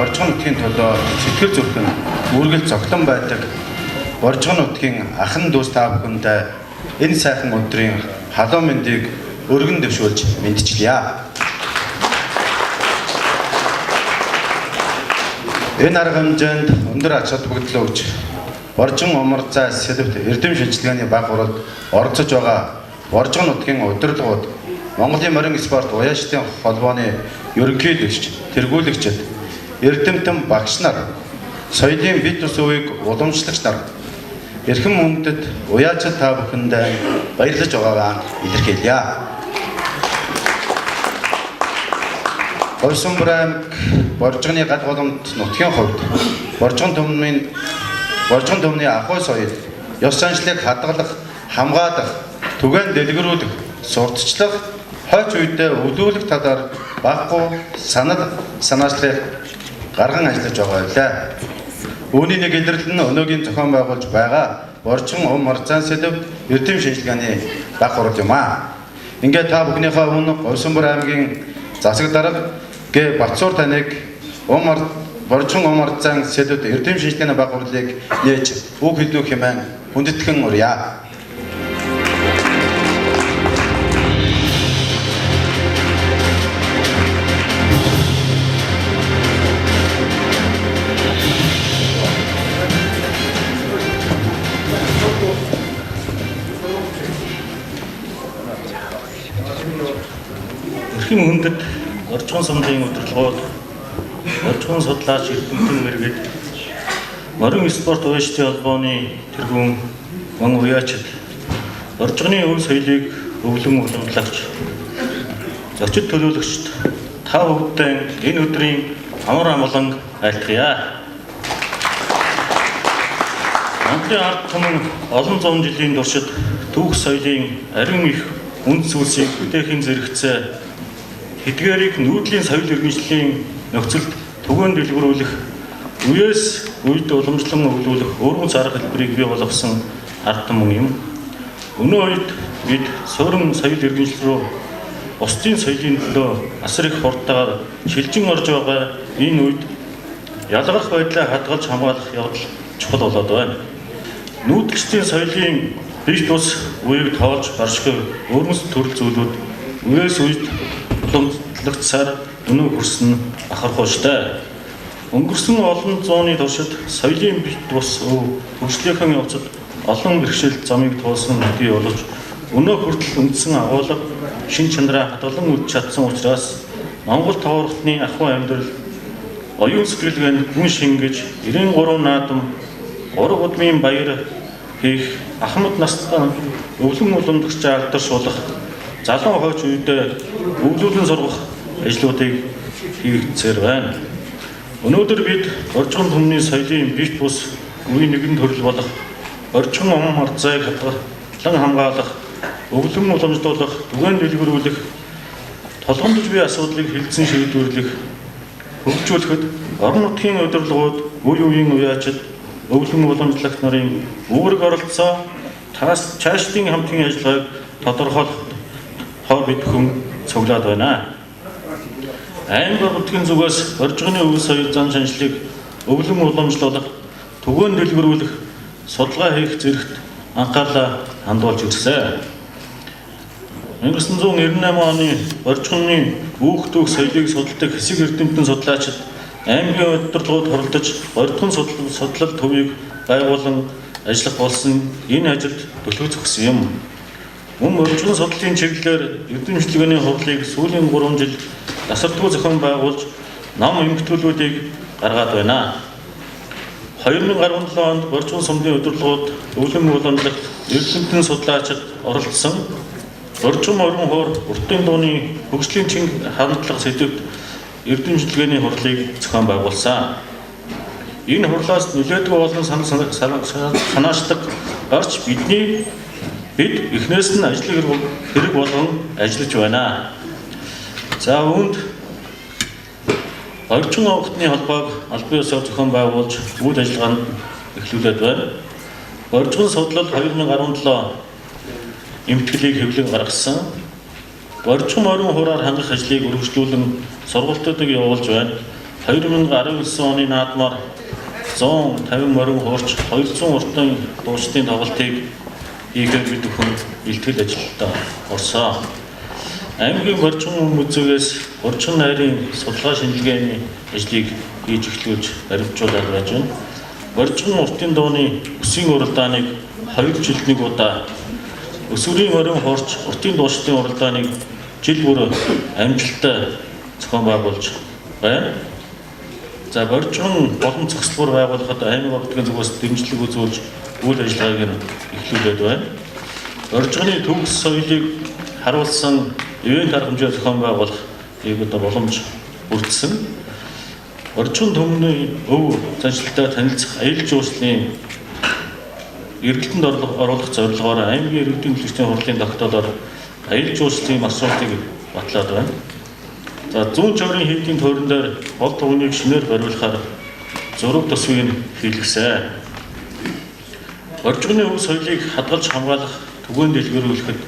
Боржгон нутгийн төлөө сэтгэл зүрхэн үргэлж зогтон байдаг Боржгон нутгийн ахын дүүс та бүхэндээ энэ сайхан өдрийн халуун мэндийг өргөн дэвшүүлж мэдчилье. Энэ арга хэмжээнд өндөр ач холбогдол өгч Боржгон умарцай сэлбэт эрдэм шинжилгээний баг хуралд оролцож байгаа Боржгон нутгийн удирдлагууд Монголын морин спорт уяачдын холбооны ерөнхийлөгч, тэргүүлэгчид, эрдэмтэн багш нар, соёлын бит ус үеийг уламжлагч нар, эрхэм мөндөд уяачид та бүхэндээ баярлаж байгаагаа илэрхийлье. Улсумбар аймаг Боржгоны гал голомт нутгийн хувьд Боржгон төмний ахуй соёл, ёс заншлыг хадгалах, хамгаалах, түгээн дэлгэрүүлэх, сурталчлах, хойч үедээ өвлүүлэх талаар баггүй санаачлалыг гарган ажиллаж байгаа байлаа. Үүний нэг илэрлэл нь өнөөгийн зохион байгуулж байгаа Боржгон умарцай сэлбэт эрдэм шинжилгээний баг хурал юм аа. Ингээд та бүхнийхээ өмнө Улсумбар аймгийн засаг дарга Г. Батсуур таныг Боржгон умарцай сэлбэт эрдэм шинжилгээний баг хурлыг нээж үг хэлнүү хэмээн хүндэтгэн урья. Эрхэм хүндэт Боржгон сумын удирдлагууд, Боржгон судлаач эрдэмтэн мэргэд, морин спорт уяачдын холбооны тэргүүн мөн уяачид, Боржгоны өв соёлыг өвлөн уламжлагч, зочид төлөөлөгчд та бүгдээ энэ өдрийн амар амгалан айлтгая. Монголын ард түмэн олон зуун жилийн туршид түүх соёлын ариун их үнд зүйлсийг бүтээхийн зэрэгцээ эдгээрийг нүүдлийн соёл иргэншлийн нөхцөлд түгээн дэлгэрүүлэх, үеэс үед уламжлан өвлүүлэх өөрийн арга хэлбэрийг бий болгосон ард түмэн юм. Өнөө үед бид суурин соёл иргэншил рүү бусдын соёлын төлөө асар их хурдтайгаар шилжин орж байгаа энэ үед ялгах байдлаа хадгалж хамгаалах явдал чухал болоод байна. Нүүдгчдийн соёлын биш тус үеийг тоолж баршгүй өөрмөс төрөл зүйлүүд үеэс үед уламжлагчсаар өнөө хүрсэн бахархууштай. Өнгөрсөн олон зууны туршид соёлын бит бус хөгжлийнхэн явцад олон бэрхшээл замыг туулсан бий болж өнөө хүртэл үндсэн агуулга шин чанараа хадгалан үдч чадсан учраас Монгол товархтны ахуй амьдрал оюун сэтгэлгээнд гүн шингэж 93 наадам 3 удмын баяр хийх ахмад настан өвлөн уламжлагчаа алдаршуулах залуу хойч үедээ өвлүүлэн сургах ажлуудыг хийгдсээр байна. Өнөөдөр бид Боржгон түмний соёлын бит бус үеийн нэгэн төрөл болох Боржгон умарцайг хадгалан хамгаалах, өвлөн уламжлуулах, түгээн дэлгэрүүлэх, толгомдож буй асуудлыг хэлцэн шийдвэрлэх, хөгжүүлэхэд орон нутгийн удирдлагууд, үе үеийн уяачид, өвлөн уламжлагч нарын үүрэг оролцоо цаашдын хамтын ажиллагааг тодорхойлох бид хүн цуглаад байна. Аймаг нутгийн зүгээс Боржгоны өв соёл зан шинжилгээг өвлөн уламжлуулах, түгээн дэлгэрүүлэх, судалгаа хийх зэрэгт анхаарлаа хандуулж ирсэн. 1998 оны Боржгоны түүх соёлыг судалдаг хэсэг эрдэмтэн судлаачид аймгийн удирдлагууд хуралдаж Боржгон судлал төвийг байгуулан ажиллах болсон энэ ажилд төлөв зогссон юм. Мөн Боржгон судлалын чиглэлээр эрдэм шинжилгээний хурлыг сүүлийн 3 жил засваргүй зохион байгуулж ном эмгэтгүүлүүдийг гаргаад байна. 2017 онд Боржгон сумын удирдлагууд өвлөн уламжлалт эрдэмтэн судлаачид оролцсон Боржгон морин хуур уртын дууны хөгжлийн чин хандлага сэдвт эрдэм шинжилгээний хурлыг зохион байгуулсан. Энэ хурлаас нөлөөдгөө олон санаачлаг гарч бид эхнээс нь ажлыг хэрэг болгон ажиллаж байна. За үүнд Боржгон овгтны холбоог албан ёсоор зохион байгуулж үйл ажиллагаанд эхлүүлээд байна. Боржгон судлал 2017 эмтгэлийг хэвлэн гаргасан. Боржгон морин хураар хангах ажлыг үргэлжлүүлэн сургалтуудыг явуулж байна. 2019 оны наадмаар 150 морин хуурч 200 уртын дуустын тоглолтыг хийхээр бид бүхэн бэлтгэл ажилдаа орсон. Аймгийн борчгон музейгээс борчгон найрын судалгаа шинжилгээний ажлыг хийж эхлүүлж баримтжуулаад байж байна. Борчгон уртын дууны өсвийн уралдааныг 2 жилд нэг удаа, өсвөрийн морин хуурч уртын дуустын уралдааныг жил бүр амжилттай зохион байгуулж байна. За борчгон болон цогцлбор байгуулахад аймаг ордгийн зүгээс дэмжлэг үзүүлж үйл ажиллагааг нь эхлүүлээд байна. Борчгоны төгс соёлыг харуулсан ивент арга хэмжээ зохион байгуулах одоо боломж бүрдсэн. Борчгон төмний өв заншилтай танилцах аялал жуулчлалын эргэлтэнд оруулах зорилгоор аймгийн иргэдийн төлөвчдийн хурлын тогтоолоор аялал жуулчлалын маршрутыг батлаад байна. За зүүн чойрын хийдийн тойрон дээр гол тугныг шинээр бариулахаар зураг төсвийг хийлгэсэн. Борчгоны өв соёлыг хадгалж хамгаалах түгээн дэлгэрүүлэхэд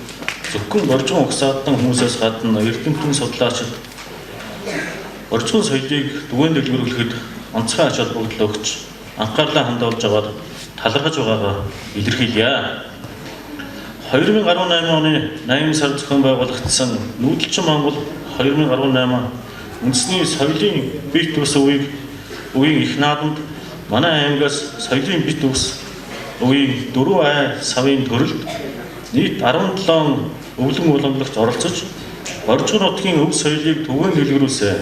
зөвхөн борчгон угсаадан хүмүүсээс гадна эрдэмтэн судлаачид борчгон соёлыг түгээн дэлгэрүүлэхэд онцгой ач холбогдол өгч анхаарлаа хандуулж байгаад талархаж байгаагаа илэрхийлье. 2018 оны 8 сард зохион байгуулагдсан Нүүдэлчин Монгол 2018 үндэсний соёлын бит ус үеийн их наадамд манай аймгаас соёлын бит ус үеийн 4 ай савын төрөлд нийт 17 өвлөн уламжлагч оролцож борчгон нутгийн өв соёлыг түгээн дэлгэрүүлсэн.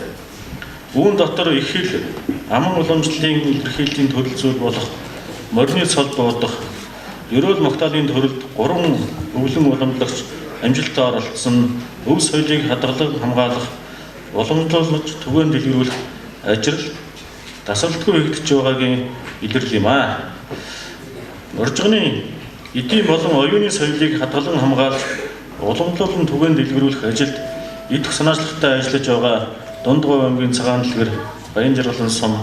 Үүн дотор их хэл аман уламжлалын илэрхийллийн төрөл зүйл болох морины цол дуудах, ерөөл магтаалын төрөлд 3 өвлөн уламжлагч амжилттай оролцсон өв соёлыг хадгалан хамгаалах, уламжлуулж түгээн дэлгэрүүлэх ажил тасралтгүй хийгдэж байгаагийн илэрл юм аа. Борчгоны эдийн болон оюуны соёлыг хадгалан хамгаалж, уламжлуулан түгээн дэлгэрүүлэх ажилд идэх санаачлагтай ажиллаж байгаа Дундгой аймгийн Цагаан дэлгэр, Баян жаргалан сум,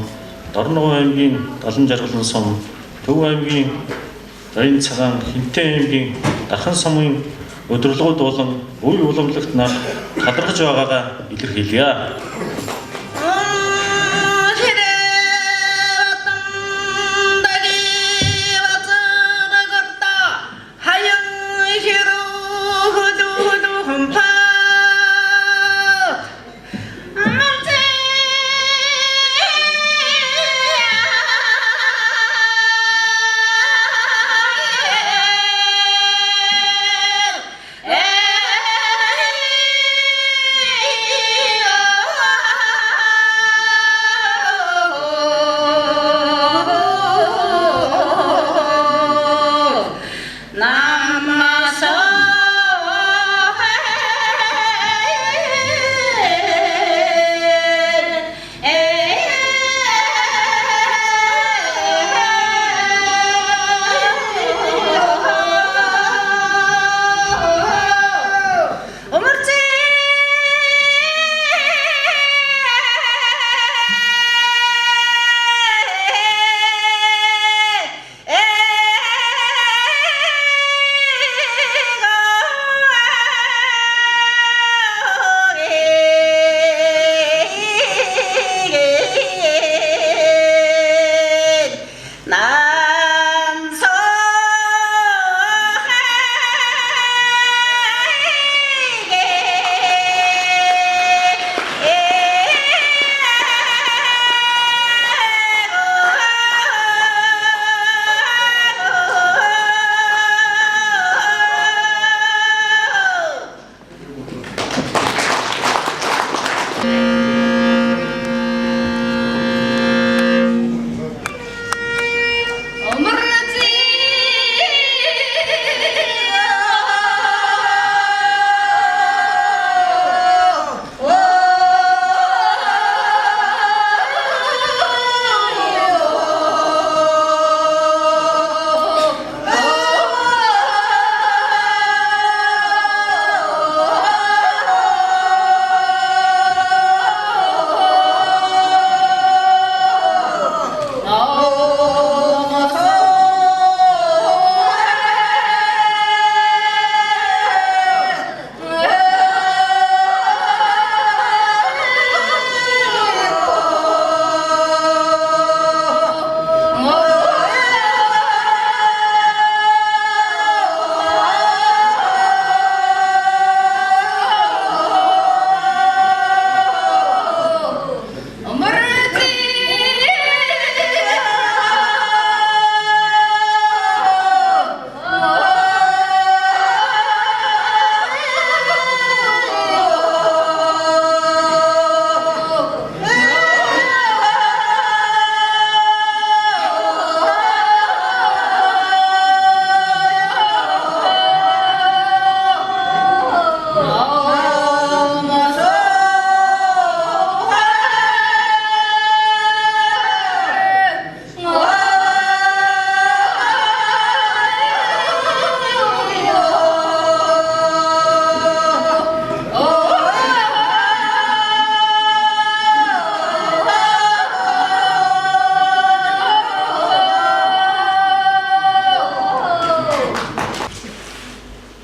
Дорногов аймгийн Далан жаргалан сум, Төв аймгийн Баян цагаан, Хинтээ аймгийн Дархан сумын өдөрлгүүд болон үе уламжлагт нар талархаж байгаагаа илэрхийлье.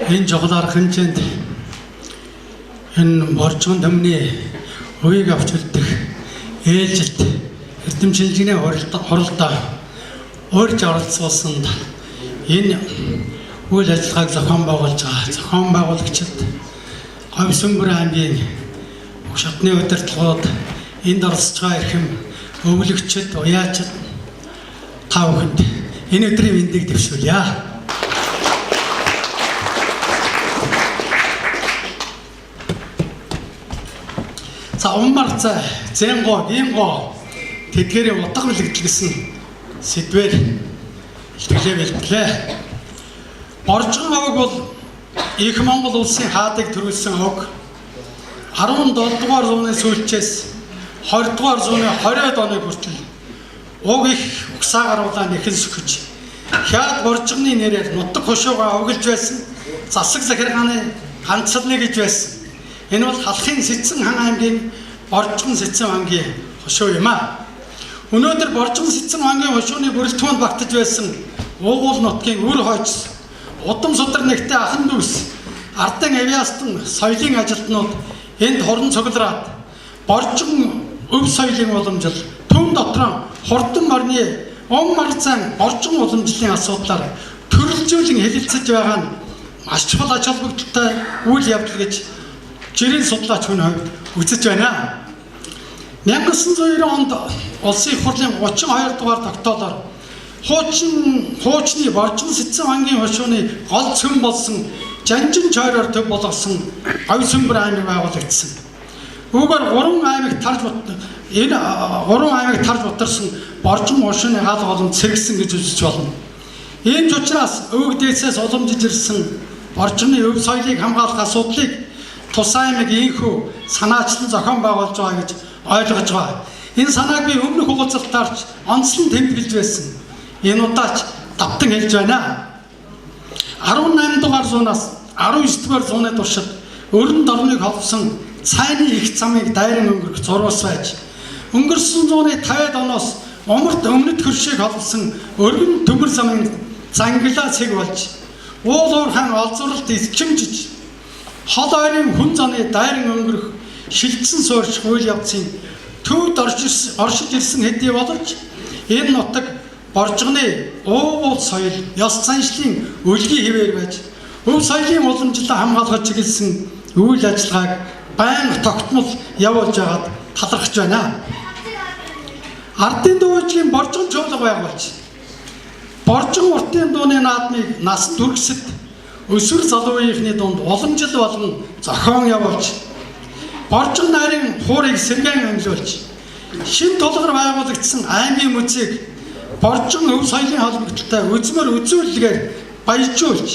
энэ жугалаар хэмжээнд энэ боржгон төмний үеийг авч үлдэх ээлжилт эрдэм шинжлэгийн хоролдоо өөрч оролцуулсан энэ үйл ажиллагааг зохион байгуулж байгаа зохион байгуулагчид Говьсөнбөр аймгийн уг шатны удирдлагууд энд оролцож байгаа эрхэм өвлөгчид, уяачид та бүхэнд энэ өдрийн мэндийг дэвшүүлье. За уммарцаа зэнго, гинго тэдгэрийн утга бэлэгдэл гэсэн сэдвээр илтгэлээ бэлтгэлээ. Боржгон овог бол их Монгол улсын хаадыг төрүүлсэн овог. 17 дугаар зууны сүүлчээс 20 дугаар зууны 20-ад оны хүртэл уг их угсаа гаруулаа нэхэн сөхөж хяад боржгоны нэрээр нутаг хошуугаа овоглож байсан засаг захиргааны ганцлны гэж байсан. Энэ бол халахын Сэцэн хан аймгийн Боржгон Сэцэн ангийн хошуу юм а. Өнөөдөр Боржгон Сэцэн ангийн хошууны бүрэлдэхүүнд багтаж байсан уугуул нутгийн үр хойч удам судар нэгтээ ахан дүүс ардын авиастан соёлын ажилтнууд энд хорон цуглараад Боржгон өв соёлын уламжил түн дотор хурдан орны уммарцан Боржгон уламжлалын асуудлаар төрөлжүүлэн хэлэлцэж байгаа нь маш чухал ач холбогдолтой үйл явдал гэж жирийн судлаач хүн үзэж байна. 1990 онд улсын их хурлын 32 дугаар тогтоолоор хуучны Боржгон Сэцэн ангийн хошууны гол цөм болсон Жанжин чойроор төв болгосон Говьсөнбөр аймаг байгуулагдсан. Үүгээр 3 аймаг тарж бутарсан Боржгон хошууны гал голомт сэргсэн гэж үзэж болно. Ийм ч учраас өвөг дээсээс уламжиж ирсэн Боржгоны өв соёлыг хамгаалах асуудлыг тус аймаг ийхүү санаачлан зохион байгуулж байгаа гэж ойлгож байгаа. Энэ санааг би өмнөх уулзалтаарч онцлон тэмдэглэж байсан. Энэ удаач давтан хэлж байна. 18 дугаар зуунаас 19 дугаар зууны туршид өрн дорныг холбосон цайны их замыг дайран өнгөрөх зурвас байж өнгөрсөн зууны 50-ад оноос умарт өмнөд хөршийг холбосон өргөн төмөр замын занглаа цэг болж уулуур хан олзурлалт эзчимжиж хол ойрын хүн заны дайран өнгөрөх шилжсэн суурьч үйл явцын төвд оршиж ирсэн хэдий боловч энэ нутаг Боржгоны уугуул соёл, ёс заншлын өлгий хэвээр байж өв соёлын уламжлалаа хамгаалахад чиглэсэн үйл ажиллагааг байнга тогтмол явуулж байгаад талархаж байна. Ардын дуугийн Боржгон чуулга байгуулж Боржгон уртын дууны наадмыг насан туршид өсвөр залууныхны дунд уламжил болгон зохион явуулж Боржгон найрын хуурыг сэргээн амьлуулж шин тулгар байгуулагдсан аймгийн музейг Боржгон өв соёлын холбогдолтой үзмэр үзүүлэлгээр баяжуулж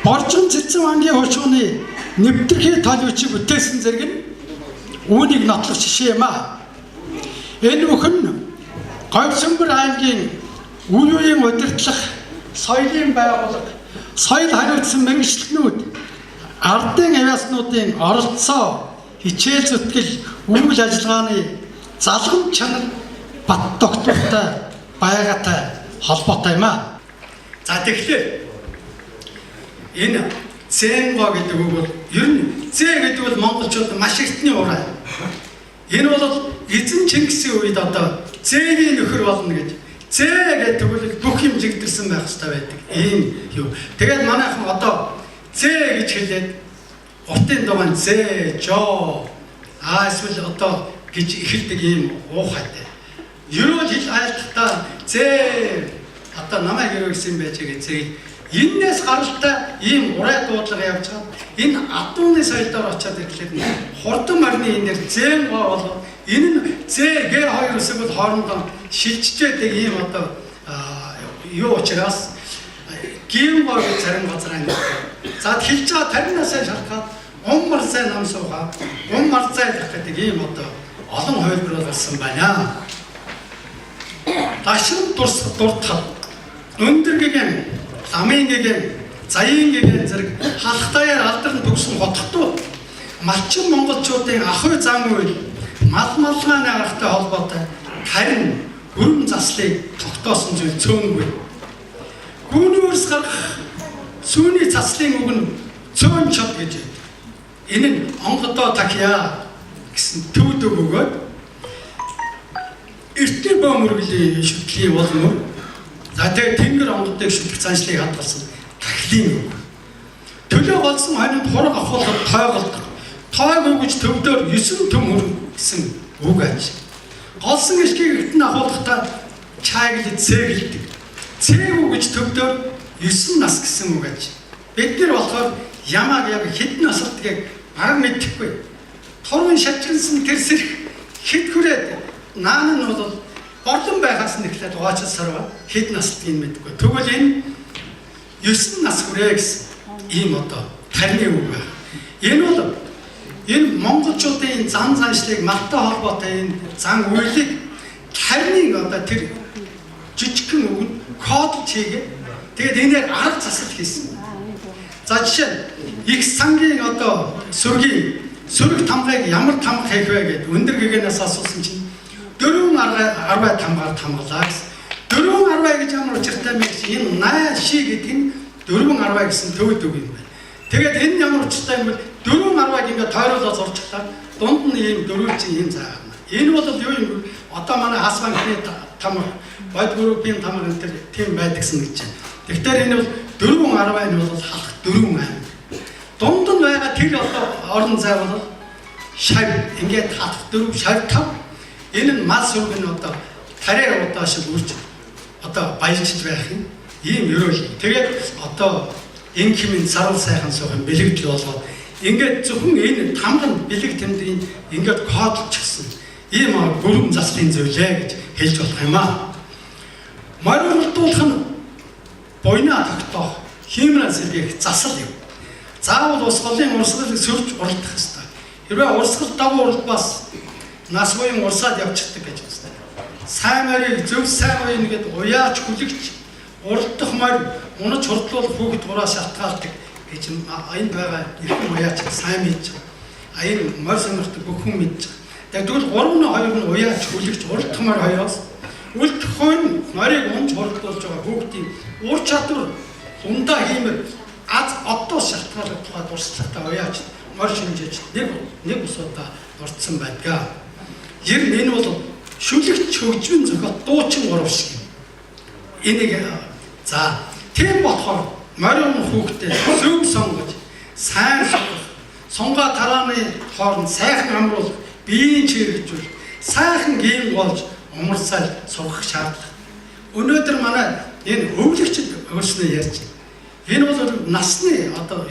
Боржгон Сэцэн ангийн хошууны нэвтрхий толбочийг бүтээсэн зэрэг нь үүнийг нотлох жишээ юм а. Энэ бүхэн Говьсөнбөр аймгийн үе үеийн удирдлах соёлын байгууллага соёл хариуцсан мэргэжлэнүүд ардын авиаснуудын оролцоо хичээл зүтгэл үйл ажиллагааны залгамж чанар бат тогтвортой байгаатай холбоотой юм а. За тэгэхээр энэ зэнго гэдэг үг бол ер нь зэ гэдэг бол монголчууд маш ихтний ураа. Энэ бол эзэн Чингисийн үед одоо зэгийн нөхөр болно гэж зэ гэдэг бол бүх юм жигдэрсэн байх хэрэгтэй байдаг. Ийм юу. Тэгээд манайхан одоо зэ гэж хэлээд уртын дугаан зэ жоо эсвэл одоо гэж эхэлдэг ийм уухайтай. Ерөөл хэл айлталтаа зэ одоо намайг юу гэсэн байж байгаа зэ энээс гаралтай ийм урай дуудлага явж байгаа. Энэ адууны соёлдоор очиад ирэхлээр хурдан марны энээр зэн гоо болоод энэ нь зэ гэ хоёр үсэг бол хоорондоо шилжиж байдаг ийм одоо юу учраас гин гоо гэж зарим газар байна. За хэлж байгаа таринасаа шалтгаад уммарцай нам суугаа уммарцай гэдэг ийм одоо олон хувилбар болсон байна. Ташин дуртах өндөр гэгэн ламын гэгэн заяын гэгэн зэрэг халахтаяар алдарн төгсөн хотхдууд малчин монголчуудын ахуй зам үйл мал малгааны аргатай холбоотой харин өрн заслыг тогтоосон зүйл цөөнгүй. Гүүний өрс гарах Сүүний заслын үг нь цөөн чод гэж байна. Энэ нь онгодоо тахья гэсэн төвдөг өгөөд эртний бөмбөргөлийн шүтлийн болмор за тэгээ тэнгэр онгодыг шүтэх заншлыг хадгалсан тахлын үг. Төлөө голсон хойнонд хураг авахлаад тойголдог. Тойг өгж төвдөр 9 төм хөрөнгө гэсэн үг аж. Голсон эшгийг эртний авахлахтаа чайглаж цэгэлдэг. Цэг өгж төвдөр 9 нас гэсэн үг аж. Бид нар болохоор ямааг яг хэд насртгийг баг мэдэхгүй. Торгон шатчихсан тэр сэрх хэд хүрээд наан нь бол борлон байхаас нь эхлээд угаачд сарва хэд насртгийг мэдэхгүй. Тэгвэл энэ 9 нас хүрээ гэсэн ийм одоо тарны үг байна. Энэ бол энэ монголчуудын зан заншлыг маттай холбоотой энэ зан үйлийг тарны одоо тэр жижигхэн үг нь кодж хийгээ. Тэгээд энээр арга засал хийсэн. За жишээ нь их сангийн одоо сөрөг тамгыг ямар тамга хийх вэ гэдэг өндөр гэгээнээс асуусан чинь 4 арвай тамгаар тамгалаа гэсэн. 4 арвай гэж ямар учиртай юм бэ гэсэн энэ най ши гэдэг нь 4 арвай гэсэн төвд үг юм байна. Тэгээд энэ ямар учиртай юм бол 4 арвайг ингээд тойруулаад зурчихлаа дунд нь ийм дөрвөлжин ийм заа. Энэ бол юу юм бэ? Одоо манай хас банкны тамга, бод группийн тамга энэ тийм байдагсан гэж байна. Тэгэхээр энэ бол 4 арвай нь бол халах 4 аймаг. Дунд нь байгаа тэр одоо орон зай бол шав ингээд халах 4 шав 5. Энэ нь мал сүрг нь одоо тарай удаа шиг үрж одоо баяжж байх юм. Ийм ерөөл. Тэгээд одоо инкимийн сарал сайхан суухан бэлэгдэл болгоод ингээд зөвхөн энэ тамган бэлэг тэмдгийн ингээд кодлчихсан. Ийм бүрэн заслын зөвлөө гэж хэлж болох юм аа. Морилдуулах нь бойна тогтоох хиймрэн сэргийх засал юм. Заавал усгалын урсгалыг сөрж уралдах ёстой. Хэрвээ урсгал дав уралдбаас нас буян урсаад явчихдаг гэж байна. Сайн морийг зөв сайн буян гэдэг уяач хүлэгч уралдах морь унаж хурдлуул хүүхэд гураас шалтгаалдаг гэж энэ байгаа эрхэм уяач сайн мэдж байгаа. Энэ морь сонирхдаг бүх хүн мэдж байгаа. Тэгвэл 3-2 нь уяач хүлэгч уралдах морь хоёроос үлдэх хойно морийг унж хурдлуулж байгаа хүүхдийн ур чадвар ундаа хиймэр аз одоо шалтгаалж байгаа дурсгалтай уяач морь шинжиж нэг ус удаа дурдсан байдаг. Ер нь энэ бол шүлэгч хөгжмийн зохиол дуучин урав шиг юм. Энийг за тийм болохоор морин хүүхдээ зөв сонгож сайн сонгаа тарааны хооронд сайхан амруулах биеийн чирэгжүүл сайхан гин болж умарсаал сурах шаардлага. Өнөөдөр манай энэ өвлөгчд өөрснөө ярьж байна. Энэ бол насны одоо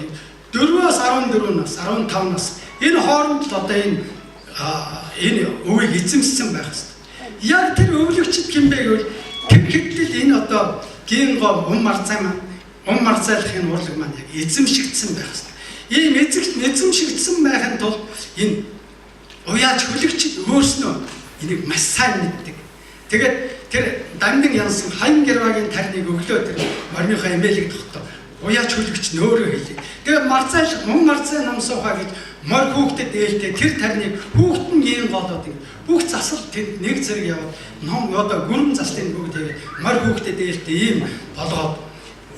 4-өөс 14 нас, 15 нас энэ хооронд л одоо энэ өвийг эзэмссэн байх хэрэгтэй. Яг тэр өвлөгчд хэмбэ гэвэл тэр хэдэл энэ одоо гинго марцайлахын урлаг маань яг эзэмшигдсэн байх хэрэгтэй. Ийм эзэмшигдсэн байхын тулд энэ уяач хүлэгчд өөрснөө энийг маш сайн мэддэг. Тэгээд тэр дандан янсан хайн гэрвагийн тарныг өглөө тэр морныхоо эмээлэг тогтоо уяач хүлэгч нөөрөө хэлээ. Тэгээд марцай намсуухаа гэж морь хүүхдэд ээлтэй тэр тарныг хүүхдэн гин голоод бүх засал тэнд нэг зэрэг яваад ном одоо гүрэн заслын бүгд тэгээд морь хүүхдэд ээлтэй ийм болгоод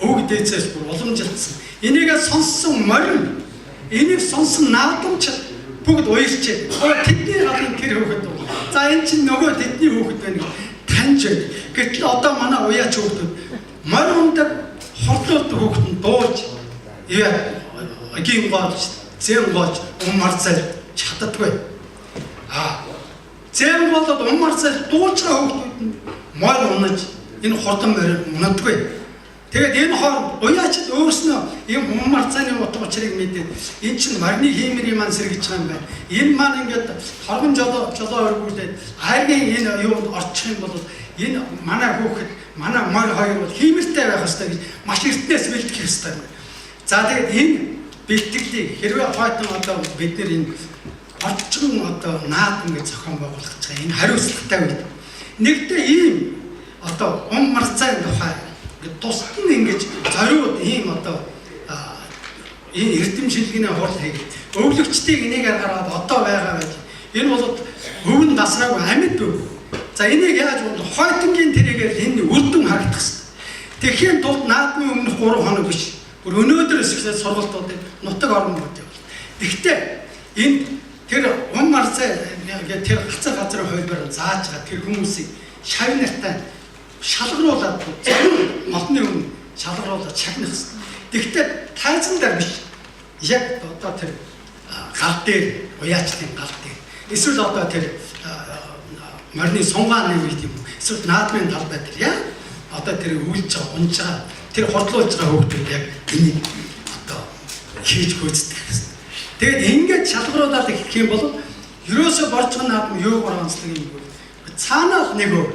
өг дээцээс бүр уламжилсан. Энийгээ сонссон морь энийг сонсон наадамч бүгд уйлчээ. Тэдний гадын тэр хүүхэд бол за энэ чинь нөгөө тэдний хүүхэд байна гэж таньж байна. Гэтэл одоо манай уяач хүүхдүүд морь ундаг хордлуулдаг хүүхэд нь дууж гин голж зэн голж умарцал чаддаггүй. Зэн голод умарцал дуулж байгаа хүүхдүүд нь морь унаж энэ хурдан морь унадаггүй. Тэгээд энэ хооронд уяачд өөрснөө ийм умарцааны утга учирыг мэдээд энэ чинь марны хиймэрийн маань сэргэж байгаа юм байна. Энэ маань ингээд торгон жолоо өргүүлээд хайргийн энэ юунд орчих юм бол энэ манай хүүхэд манай морь хоёр бол хиймэртэй байх ёстой гэж маш эртнээс бэлтгэх ёстой юм. За тэгээд энэ бэлтгэлийг хэрвээ хойдон одоо бид нэр энэ орчгон одоо наад ингээд зохион байгуулах гэж байгаа энэ хариуцлагатай үед нэгдээ ийм одоо умарцааны тухай тусад нь ингэж зориуд ийм одоо энэ эрдэм шилгэний хурал хийгээд өвлөгчдийг энийг гаргаад одоо байгаа байж энэ бол өвн дасраагүй амьд өв. За энийг яаж бол хойдонгийн тэрийгээр энэ үрдэн харагдах хэрэгтэй. Тэгэхийн тулд наадмын өмнөх 3 хоног биш Бүр өнөөдрөөс эхлээд сургалтуудыг нутаг орон гэдэг. Гэхдээ энд тэр Марцай тэр хацар газрын хувьбар зааж байгаа тэр хүмүүсийг шавь нартай шалгаруулад модны өмнө шалгаруулад чагнах гэсэн. Гэхдээ тайзан дээр биш. Яг одоо тэр гал дээр уяачдын гал дээр эсвэл одоо тэр морины сунгааны үед юм. Эсвэл наадмын талбай дээр яа одоо тэр үйлж байгаа унж байгаа тэр хордлуулж байгаа хүүхдүүд яг энийг одоо хийж гүйцэтгэх гэсэн. Тэгээд ингээд шалгаруулаад гэх юм бол ерөөсө борцгон наадам юугаар онцлог юм бэ? Цаанаа нэг өөр.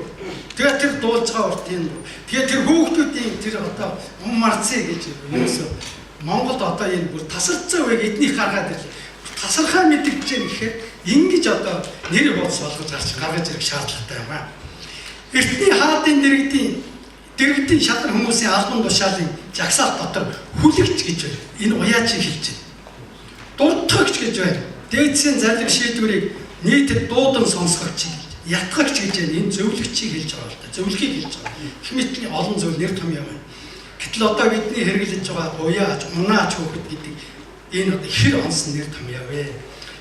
Тэгээд тэр дуулж байгаа уртын. Тэгээд тэр хүүхдүүдийн тэр одоо Марцай гэж ерөөсө Монголд одоо энэ бүр тасарцсан үеийг эднийх гаргаад ирлээ. Тасархаа мэдэгдэж байгаа гэхээр ингэж одоо нэр болс болгож гаргаж ирэх шаардлагатай байна. Эртний хаадын дэргэдийн шадар хүмүүсийн албан тушаалын жагсаалт дотор хүлэгч гэж байна. Энэ уяачийг хэлж байна. Дурдхагч гэж байна. Дээдсийн залгын шийдвэрийг нийтэд дуудан сонсгогч гэж. Ятгагч гэж байна. Энэ зөвлөгчийг хэлж байгаа л да. Зөвлөхийг хэлж байгаа. Их мэтний олон зүйл нэр томьёо байна. Гэтэл одоо бидний хэрэглэж байгаа уяач, унаач хүүхэд гэдэг энэ одоо хэр онсон нэр томьёо вэ?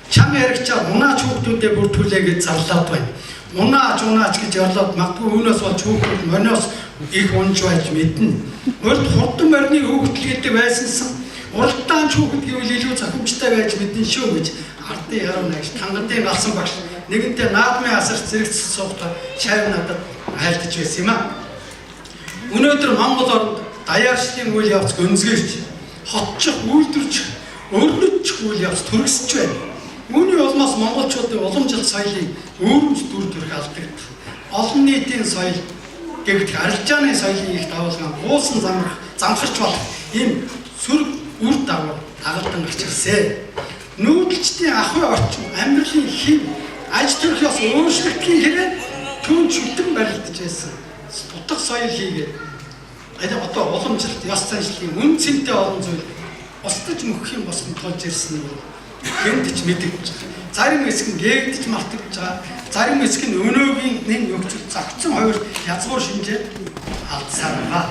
Чам яригчаа унаач хүүхдүүдэд бүртгүүлээгээд зарлаад байна. Унаач гэж ярлаад магадгүй үүнээс болж хүүхэд мониос их унж байж мэднэ. Урд хурдан морины хүүхдэлгээтэй байсансан уралдаан хүүхэд гэвэл илүү зохимжтой байж мэднэ шүү гэж ардын яруу найш тангадын галсан багш нэгэнтээ наадмын асарт зэрэгцсэн суухдаа шавь надад айлтж байсан юм а. Өнөөдөр Монгол орнд даяаршлын үйл явц гөнзгөрч хотчих үйлдвэрч өөрлөдчих үйл явц төрөсч байна. Үүний улмаас монголчуудын уламжлалт соёлын өөрөмж дүр төрх алдагдав. Олон нийтийн соёл гэвч арилжааны соёлын их давалгаан буусан замхарч болох ийм сөрөг үр дагавар дагалдан гарч ирсэн. Нүүдэлчдийн ахуй орчин амьдралын хэв аж төрхөөс өөрчлөгдөхийн хэрэг түүн шүтэн барилдаж байсан. Утга соёл хийгээд одоо уламжлалт ёс заншлын үн цэнтэй олон зүйл устгаж мөхөх юм болсон тулж ирсэн нь гэмтэж мэдэгдэж байгаа. Зарим хэсэг нь гээгдэж мартагдж байгаа. Зарим хэсэг нь өнөөгийн нэг нөхцөл загцсан хоёр язгуур шинжээ алдсаар байгаа.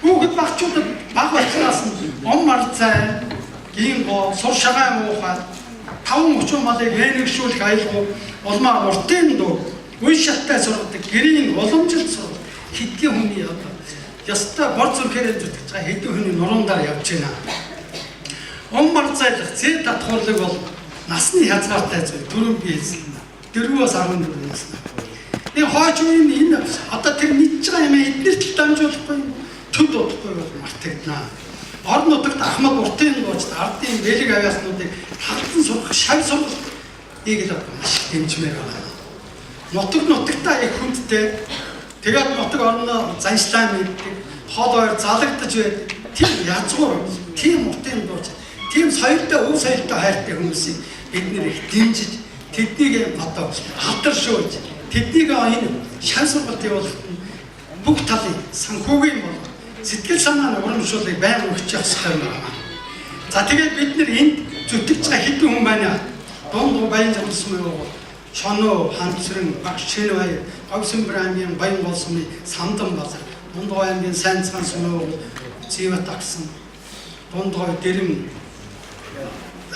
Хүүхэд багчуудад баг болсноос нь Марцай, Гинго, Сур шагаан уухай, таван өчөө малыг энэгшүүлэх аюулгүй улмаар уртын дуу үе шаттай сургадаг гэрийн уламжлалт сургал хэдхэн хүний одоо ястаа бор зүрхээр зүтгэж байгаа хэдэн хүний нурундаар явж байна. Марцайлах зээ татхуурлаг бол насны хязгаартай зүйл. Дөрөв биелсэн. 4-өөс 14 настай. Энэ хойч үеийн энэ одоо тэр мэдж байгаа юм эднэрт л дамжуулахгүй төд удахгүй бол мартагдана. Орон нутагт Ахмад уртын дууч ардын бэлэг авяаснуудыг халтан сурах шавь сургалт ийм л маш их дэмжмээр байна. Нутагтаа их хүндтэй тэгээд нутаг орноо заншлаа мэддэг хол ойр залагдаж байдаг. Тийм язгуур, тийм уртын дууч, тийм соёлтой, өв соёлтой хайртай хүмүүсийг бид нэр их дэмжиж тэднийг одоо алдаршуулж тэднийг энэ шан сургалт явуулах бүх талын санхүүгийн бол сэтгэл санааны урамшуулыг байнга өгч явах хэрэгтэй байна. За тэгээд бид нэр энд зүтгэж байгаа хэдэн хүн байна. Дунд баян замсмын Шоноо, Ханцрын, Багш Чинбай, Говьсөнбөр аймгийн Баян гол сумын Самдан базар, Дундгой аймгийн Сайнцхан сумын Зэвэ таксан, Дундгой Дэрэм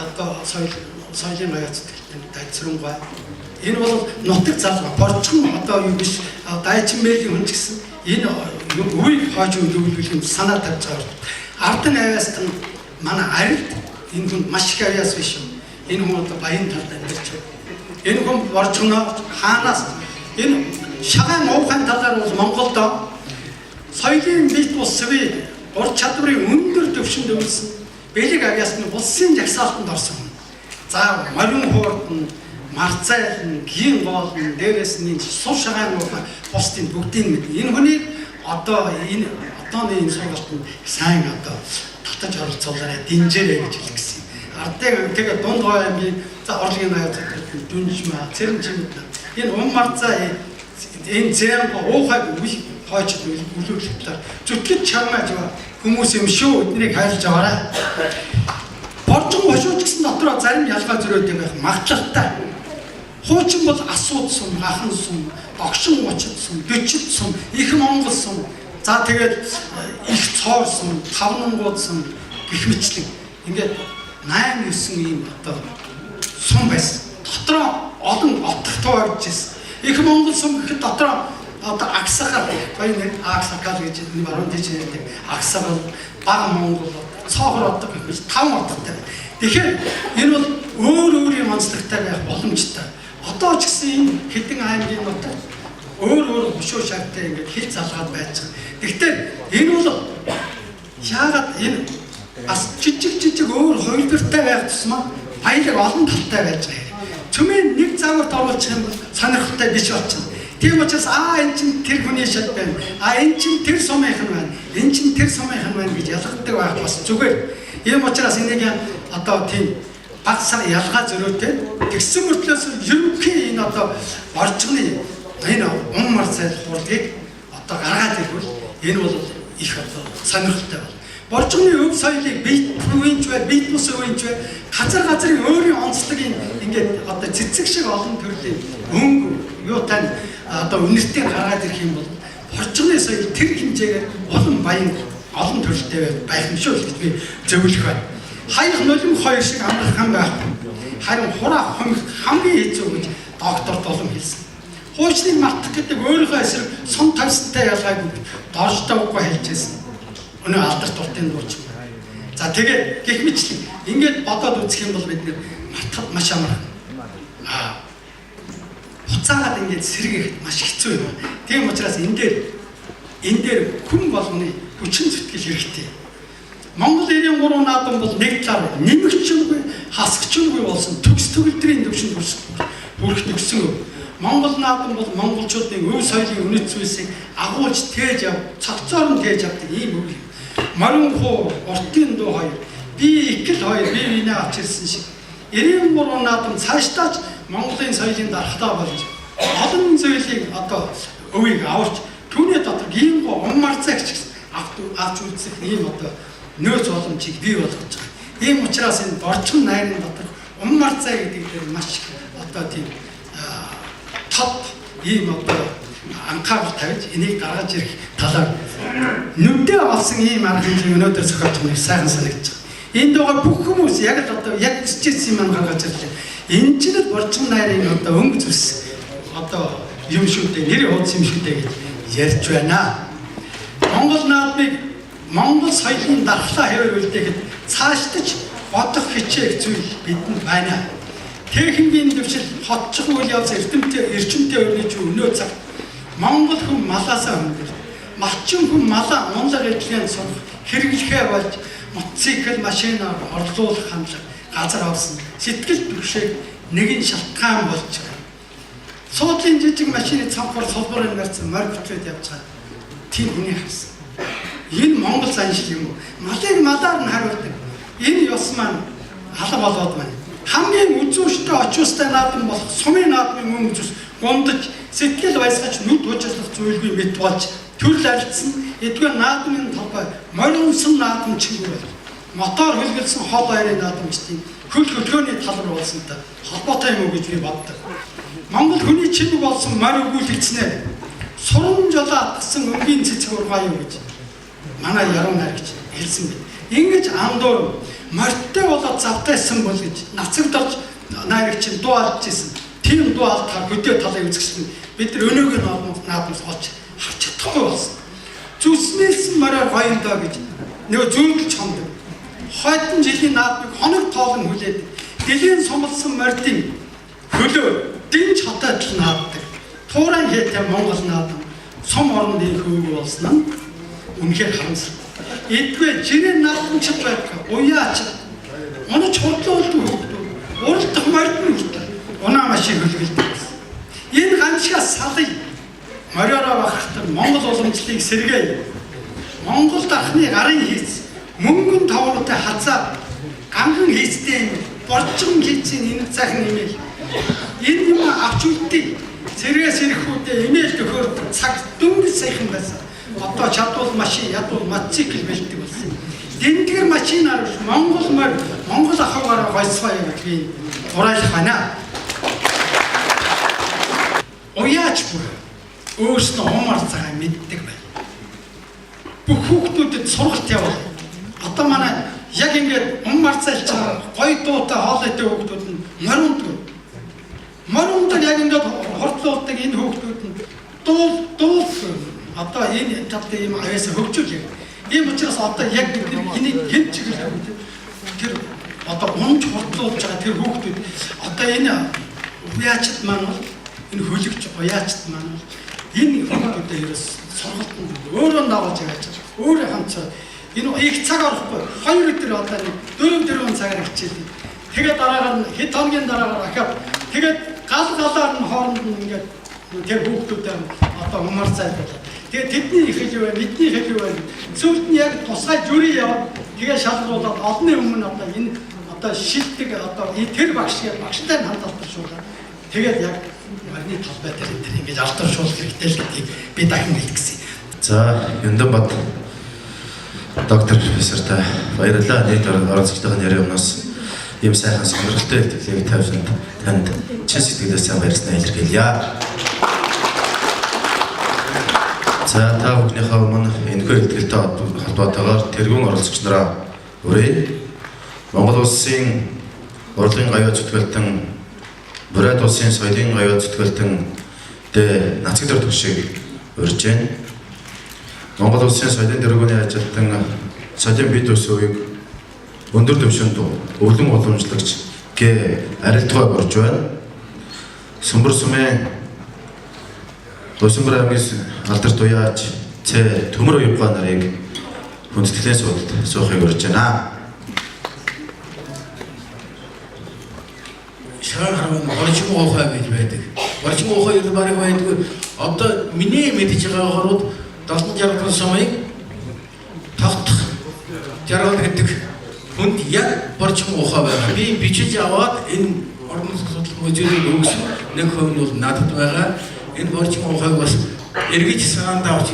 одоо соёлын гаяц дайцрангой. Энэ бол нутаг залгаа борчхон одоо юу биш дайчин мэйлийн хүн ч гэсэн энэ үе хойж үйлдвэрлэх юм санаа тавьж байгаа. Ард нь авяаст нь манай ард энэ хүн маш их авяас биш юм. Энэ хүн одоо баян талд амьдарч байна. Энэ хүн борчгоноо хаанаас энэ шагаан уухайн талаар бол Монголд соёлын бит усвыг ур чадварын өндөр төвшөнд өвсөн бэлэг авяасны улсын жагсаалтанд орсон. За морин хуурд Марцай, Гингол, дээрээс нь Сур шагаан уухай бусдын бүгдийг мэднэ. Энэ хүний одооны энэ сургалтанд сайн одоо татаж оролцуулаарай дэмжээрэй гэж хэлэх гэсэн. Ардыг тэгээд Дундгой аймгийн орлогын аяц дүнжмаа цэрэнчмэд энэ Марцай энэ зээнго уухайг хойч үлүүлэх талаар зүтгэж чармааж байгаа хүмүүс юм шүү. Эднийг хайлж аваарай. Боржон хошууч гэсэн дотроо зарим ялгаа зөрөөд байх магадлалтай. Хуучин бол асууд сум, ахан сум, огшин учид сум, дөчид сум, их монгол сум. За тэгээд их цоорсон, тавнангуудсан гэх мэтлэн ингээд 8 9 ийм одоо сум байсан. Дотроо олон оттой байж байсан. Их Монгол сум гэхэд дотроо одоо Аксахал гоё нэг Аксахал гэж марууд гэж ярьдаг. Аксахал, Баг Монгол, Цоохор одоо гэх мэт 5 одтой. Тэгэхээр энэ бол өөр өөрийн онцлогтой байх боломжтой. Одоо ч гэсэн энэ хэдэн аймгийн нутаг өөр хөшөө шаттай ингээд хэл залгаад байж байгаа. Гэхдээ энэ бол яагаад энэ бас жижиг өөр хувилбартай байх тусмаа баялаг олон талтай байж байгаа юм. Цөмийн нэг загварт оруулах юм бол сонирхолтой биш болчихно. Тийм учраас энэ чинь тэр хүний шат байна. Энэ чинь тэр сумынхан байна. Энэ чинь тэр сумынхан байна гэж ялгадаг байх бас зүгээр. Ийм учраас энийг одоо тийм багсаар ялгаа зөрөөтэй тэгсэн мөртлөөс ерөнхий энэ одоо боржгоны энэ марцай хурдыг одоо гаргаад ирвэл энэ бол их одоо сонирхолтой байна. Боржгоны өв соёлыг бит бус өвинч бай газрын өөрийн онцлог ингээд одоо цэцэг шиг олон төрлийн өнгө юутай одоо үнэртээ гаргаад ирэх юм бол боржгоны соёл тэр хэмжээгээр олон баян олон төрөлтэй байх юм шүү гэж би зөвлөх байна. Хаях нулим хоёр шиг амархан байхгүй. Харин хураа хамгийн хэцүү гэж доктор Долом хэлсэн. Хуучныг мартах гэдэг өөрийнхөө эсрэг сон тавьсантай ялгаагүй доржтой үгүй хэлжсэн. Өнөө алдарт уртын дурч. За тэгээд гэх мэтлэн ингээд бодоод үзэх юм бол бид мартахад маш амархан. Хуцаагаад ингээд сэргийхэд маш хэцүү юм. Тийм учраас энэ дээр хүн болгоны хүчин зүтгэл хэрэгтэй. Монгол 93 наадам бол нэг талаар нэмэгчгүй, хасгчгүй болсон төгс төгөлдрийн төвшөнд хүрэх нөхсөн. Монгол наадам бол монголчуудын өв соёлын үнэт зүйлсийг агуулж тээж цогцоор нь тээж авдаг ийм үг юм. Марин хуу, уртын дуу хоёр, би икэл хоёр бие биенээ авч ирсэн шиг 93 наадам цаашдаач Монголын соёлын дархлаа болж олон зүйлийг одоо өвийг аварч түүний дотор ийм марцаагч авч үзэх ийм одоо нөөц боломжийг бий болгож байгаа. Ийм учраас энэ борчгон найрын дотор марцаа гэдэг дээр маш одоо тийм топ ийм одоо анхаарал тавьж энийг гаргаж ирэх талаар нүдээ олсон ийм арга хэмжээ өнөөдөр зохиож байгаа сайхан санагдаж байна. Энэ дуугаар бүх хүмүүс яг л одоо яг бичсэн юм гаргаж ирлээ. Энэ ч л борчгон найрын одоо өнгө зүс одоо юм шүү дээ, нэр хуудас юм шүү дээ гэж ярьж байна. Монгол наадмыг Монгол соёлын дархлаа хэвээр үлдээхэд цаашдаж бодох хичээх зүйл бидэнд байна. Техникийн дэвшил хотчих үйл явц эрчимтэй өрнөж өнөө цаг Монгол хүн малаасаа хөндөр. Малчин хүн малаа унлаг эдлэгийн сурах хэрэглэхээ болж мотоцикл машинаар орлуулах хандлага газар авсан сэтгэл түгшээг нэгэн шалтгаан болж байгаа. Суудлын жижиг машины цанхаар солборын нарцсан морь бүтээд явж байгаа. Тийм хүний харсан. Энэ Монгол заншил юм уу? Малыг малаар нь хариулдаг. Энэ ёс маань алга болоод байна. Хамгийн үзүүштэй очиустай наадам болох сумын наадмын мөн зүс гомдож сэтгэл баясгаж нүд ужирлах зүйлгүй мэд болж төрөл арилдсан эдгээр наадмын толгой моринсон наадамчгүй байна. Мотор хөлгөлсөн хол байрын наадамчдын хөл хөдөөний тал руу болсонтой холбоотой юм уу гэж би боддог. Монгол хүний чимэг болсон морь өгүүлэгдснээр сурам жолоо атгсан өнгийн цэцэг ургаа юу гэж манай яруу найрагч хэлсэн байна. Ингэж андуур морьтой болоод завтайсан бол гэж нацагдалж найрагч дуу алж ирсэн. Тийм дуу алдахаар хөдөө талыг үзэсгэлэн бид нар өнөөгийн наадмаас олж харж чадахгүй болсон. Зүснэлсэн мороор гоёндоо гэж нөгөө зүүрлж хондог. Хойдон жилийн наадмыг хоног тоолон хүлээд дэлхийн сумлсан морьдын хөлөө дэнж хотоод л нааддаг. Туурайн хийтэй Монгол наадам сум орны хөвгөө болсон нь үнэхээр харамсалтай. Эдгээр жирийн наадамчд байдаг. Уяач унаж худлуулдаг хөвгүүд. Уралдах морьдын хүртэл унаа машин хөлгөлдөг. Энэ ганцгаас салъя. Мориороо бахартар Монгол уламжлалыг сэргээе. Монголд анхны гарын хийц мөнгөн товготой хазаа ганган хийцтэй борчгон хийцийн энэ захин нэмэл. Энэ юм авч үлдээ. Сэргээс ирэхүүдээ имэйл төхөөр цаг дөнгөж сайхан байсан. Одоо чадвал машин, ядвал мотоцикл бэлдэг болсон. Дэндгэр машинаар Монгол ахуйгаараа гойцгоо юм гэж би уриалах байна. Уяач бүр өөрснөө умар цагаа мэддэг байна. бүх хүүхдүүдэд сургалт явуул. Одоо манай яг ингээд марцалч гоё дуутай хоолойтой хүүхдүүд нь мориундаг яг ингээд хордлуулдаг энэ хүүхдүүд нь дуу одоо энэ талтай юм аясаа хөгжүүлээ. Ийм учраас одоо яг бид энийг хэн чиглэл тэр одоо унж хордлуулж байгаа тэр хүүхдүүд одоо энэ уяачд маань бол энэ хөлөгч уяачд маань бол энэ хүүхдүүдэд ерөөс сургалтанд өөрөө наваж яаж өөрөө хамцаа энэ их цаг орохгүй 2 өдөр одоо 4 цагаар хичээлээ. Тэгээд дараагаар нь хэд хоногийн дараагаар ахаад тэгээд галаар нь хооронд нь ингээд тэр хүүхдүүдээ одоо умарцаад байлаа. Тэгээд тэдний их хэл юу вэ? Бидний хэл юу вэ? Сүүлд нь яг тусгай жюри яваад тэгээд шалгуулаад одны өмнө одоо энэ одоо шилдэг одоо тэр багштай хандалтаршуулаад тэгээд яг марны талбай дээр ингэж алдаршуулах хэрэгтэй л гэдгийг би дахин хэлчихсэн. За, Янданбат доктор профессортай баярлалаа. Нийт оролцогчдын яриа өмнөөс ийм сайхан сонирхолтой илтгэлийг тавьсан танд чин сэтгэлээс сайн баярлалаа илэрхийлье. За, та бүхнийхээ өмнө энэхүү илтгэлтэй холбоотойгоор тэргүүн оролцогч нараа өрөө. Монгол улсын урлагийн гавьяа зүтгэлтэн, Бурайд улсын соёлын гавьяа зүтгэлтэн дэ нацгид төр төгшийг урьж байна. Монгол улсын соёлын тэргүүний ажилтан соёлын бие дэвшүүлгийг өндөр түвшинд өвлөн уламжлагч гэ арилтгай борж байна. Сүмбэр сүмэн Өсөмбөр аймгийн алдарт уяач цэ төмөр уяга нарыг хүндэтгэлийн судалд суухыг урьж байна. Шагаар хараа борчим уухай гэж байдаг. Борчим уухай юу барыг байдаг. Одоо миний мэдж байгаа гарууд 70-60 сумыг тогтох жаргал гэдэг хүнд яг борчим уухай байна. Би бичиж аваад энэ орон судлал музейд өгсөн нэг хүн бол надад байгаа. Энэ борчим уухайг бас эргэж санаандаа авч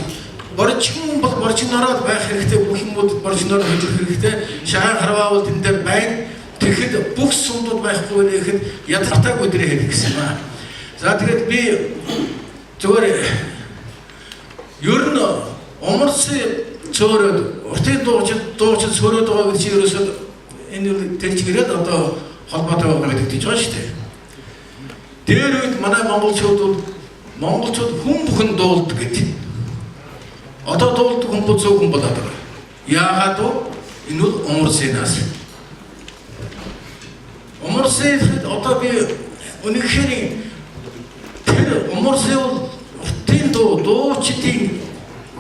борчим бол борчнороо байх хэрэгтэй, бүх юмуд борчнороо хөдөлгөх хэрэгтэй. Шагаар хараа бол тэн дээр байна. Тэгэхэд бүх сумдууд байхгүй нэхэд ядартай өдрөө хийх гэсэн юм аа. За тэгээд би зөвөр ер нь умарсын цөөрөд уртын дуучид цөөрөд байгаа гэж ерөөсөө энэ тэрчгэрээд одоо холбоотой байгаа гэдэг тийж байгаа шүү дээ. Тэр үед манай монголчууд хүн бүхэн дуулдаг гэдэг. Одоо дуулдаг хүн бол зөв хүн болоод байгаа. Яагаад вэ? Энэ бол умарсынаас. Умарсыг одоо би үнэхээр тэр умарсыг бол уртын дуучдын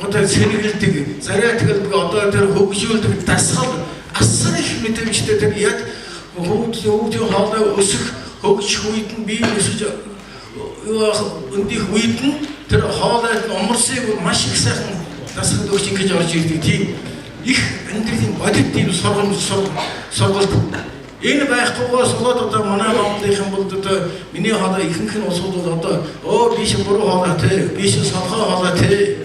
одоо сэргэлдэг, зариатгэлдэг одоо тэр хөгжүүлдэг дасгал асар их мэдрэмжтэй тэр яг хөгжлийн хоолой өсөх хөгжих үед нь бие өсөж өндих үед нь тэр хоолой умарсыг маш их сайхан дасгал өгч ингэж орж ирдэг тийм их амьдралын бодит тийм сургалт энэ байхгүйгээс болоод одоо манай Монголынхан бол одоо миний хоолой ихэнх нь улсууд бол одоо биш буруу хоолой те биш солгоо хоолой те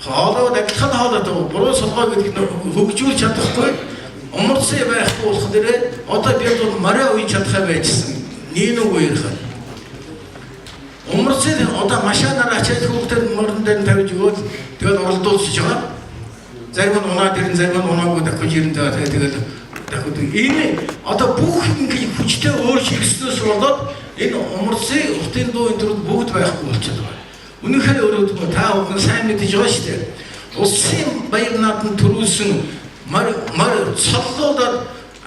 хоолойд адилхан хоолой буруу солгоо гэдэг нь хөгжүүлж чадахгүй умарсан байхгүй болох дээрээ одоо бид бол мараа ууж чадхаа байжсэн нэг үеэр хаа умарсан одоо машинаар ачаад хүүхдэд морон дээр тавьж өгөөд тэгээд оролдуулж байгаа зарим нь унаад ирэн зарим нь унаагүй дахиж ирэн тэгээд энэ одоо бүх ингээ хүчтэй өөрчлөгснөөс болоод энэ умарсын уртын дуу энэ төрөд бүгд байхгүй болчиход байгаа. Үнэхээр өөрөө та бүхэн сайн мэдэж байгаа шүү дээ. Улсын баяр наадмын төрүүлсэн мар цоллуулаад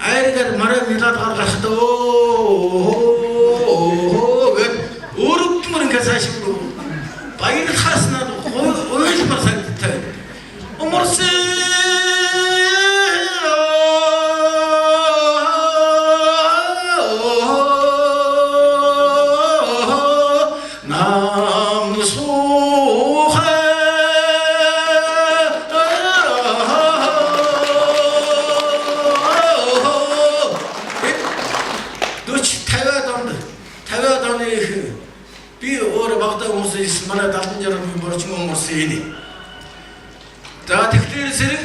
айргаар мараа нилаад гаргахад гэд өөрөдмөр ингээ цааш баяр хаснаа ойлмар санагдтаа. Умарсын манай 70-60 борчим умарсан энэ. За тэгэхээр зэрэг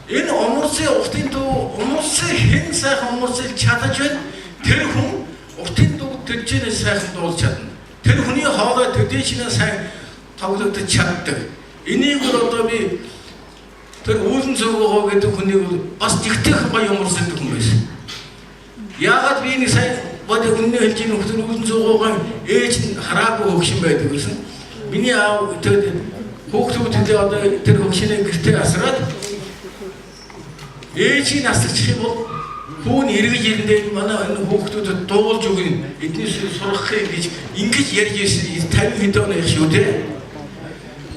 энэ умарсан уртын дуу умарсан хэн сайхан умарсыг чадаж байна. Тэр хүн уртын дуу төжжээ сайхан дуулж чадна. Тэр хүний хоолой төдийчнээ сайн тоглогдож чаддаг. Энийг бол одоо би зөвгөө гэдэг хүнийг бас тэгтэх гоё юмрсдаг хүн байсан. Яагаад би нэг сайн бод үнний хэлж ийн нөхдөр үүлэн зөвгөөг ээж нь хараагүй хөгшин байдаг гэсэн. Миний аав тэр хүүхдүүдээ одоо тэр хөгшинээ гэртээ асраад ээжийг асарчих юм бол хүүн эргэж ирэндээ манай энэ хүүхдүүдэд дуулж өгнө. Эднээс сурахыг гэж ингэж ярьж ирсэн 50 хэдэн оны шүү дээ.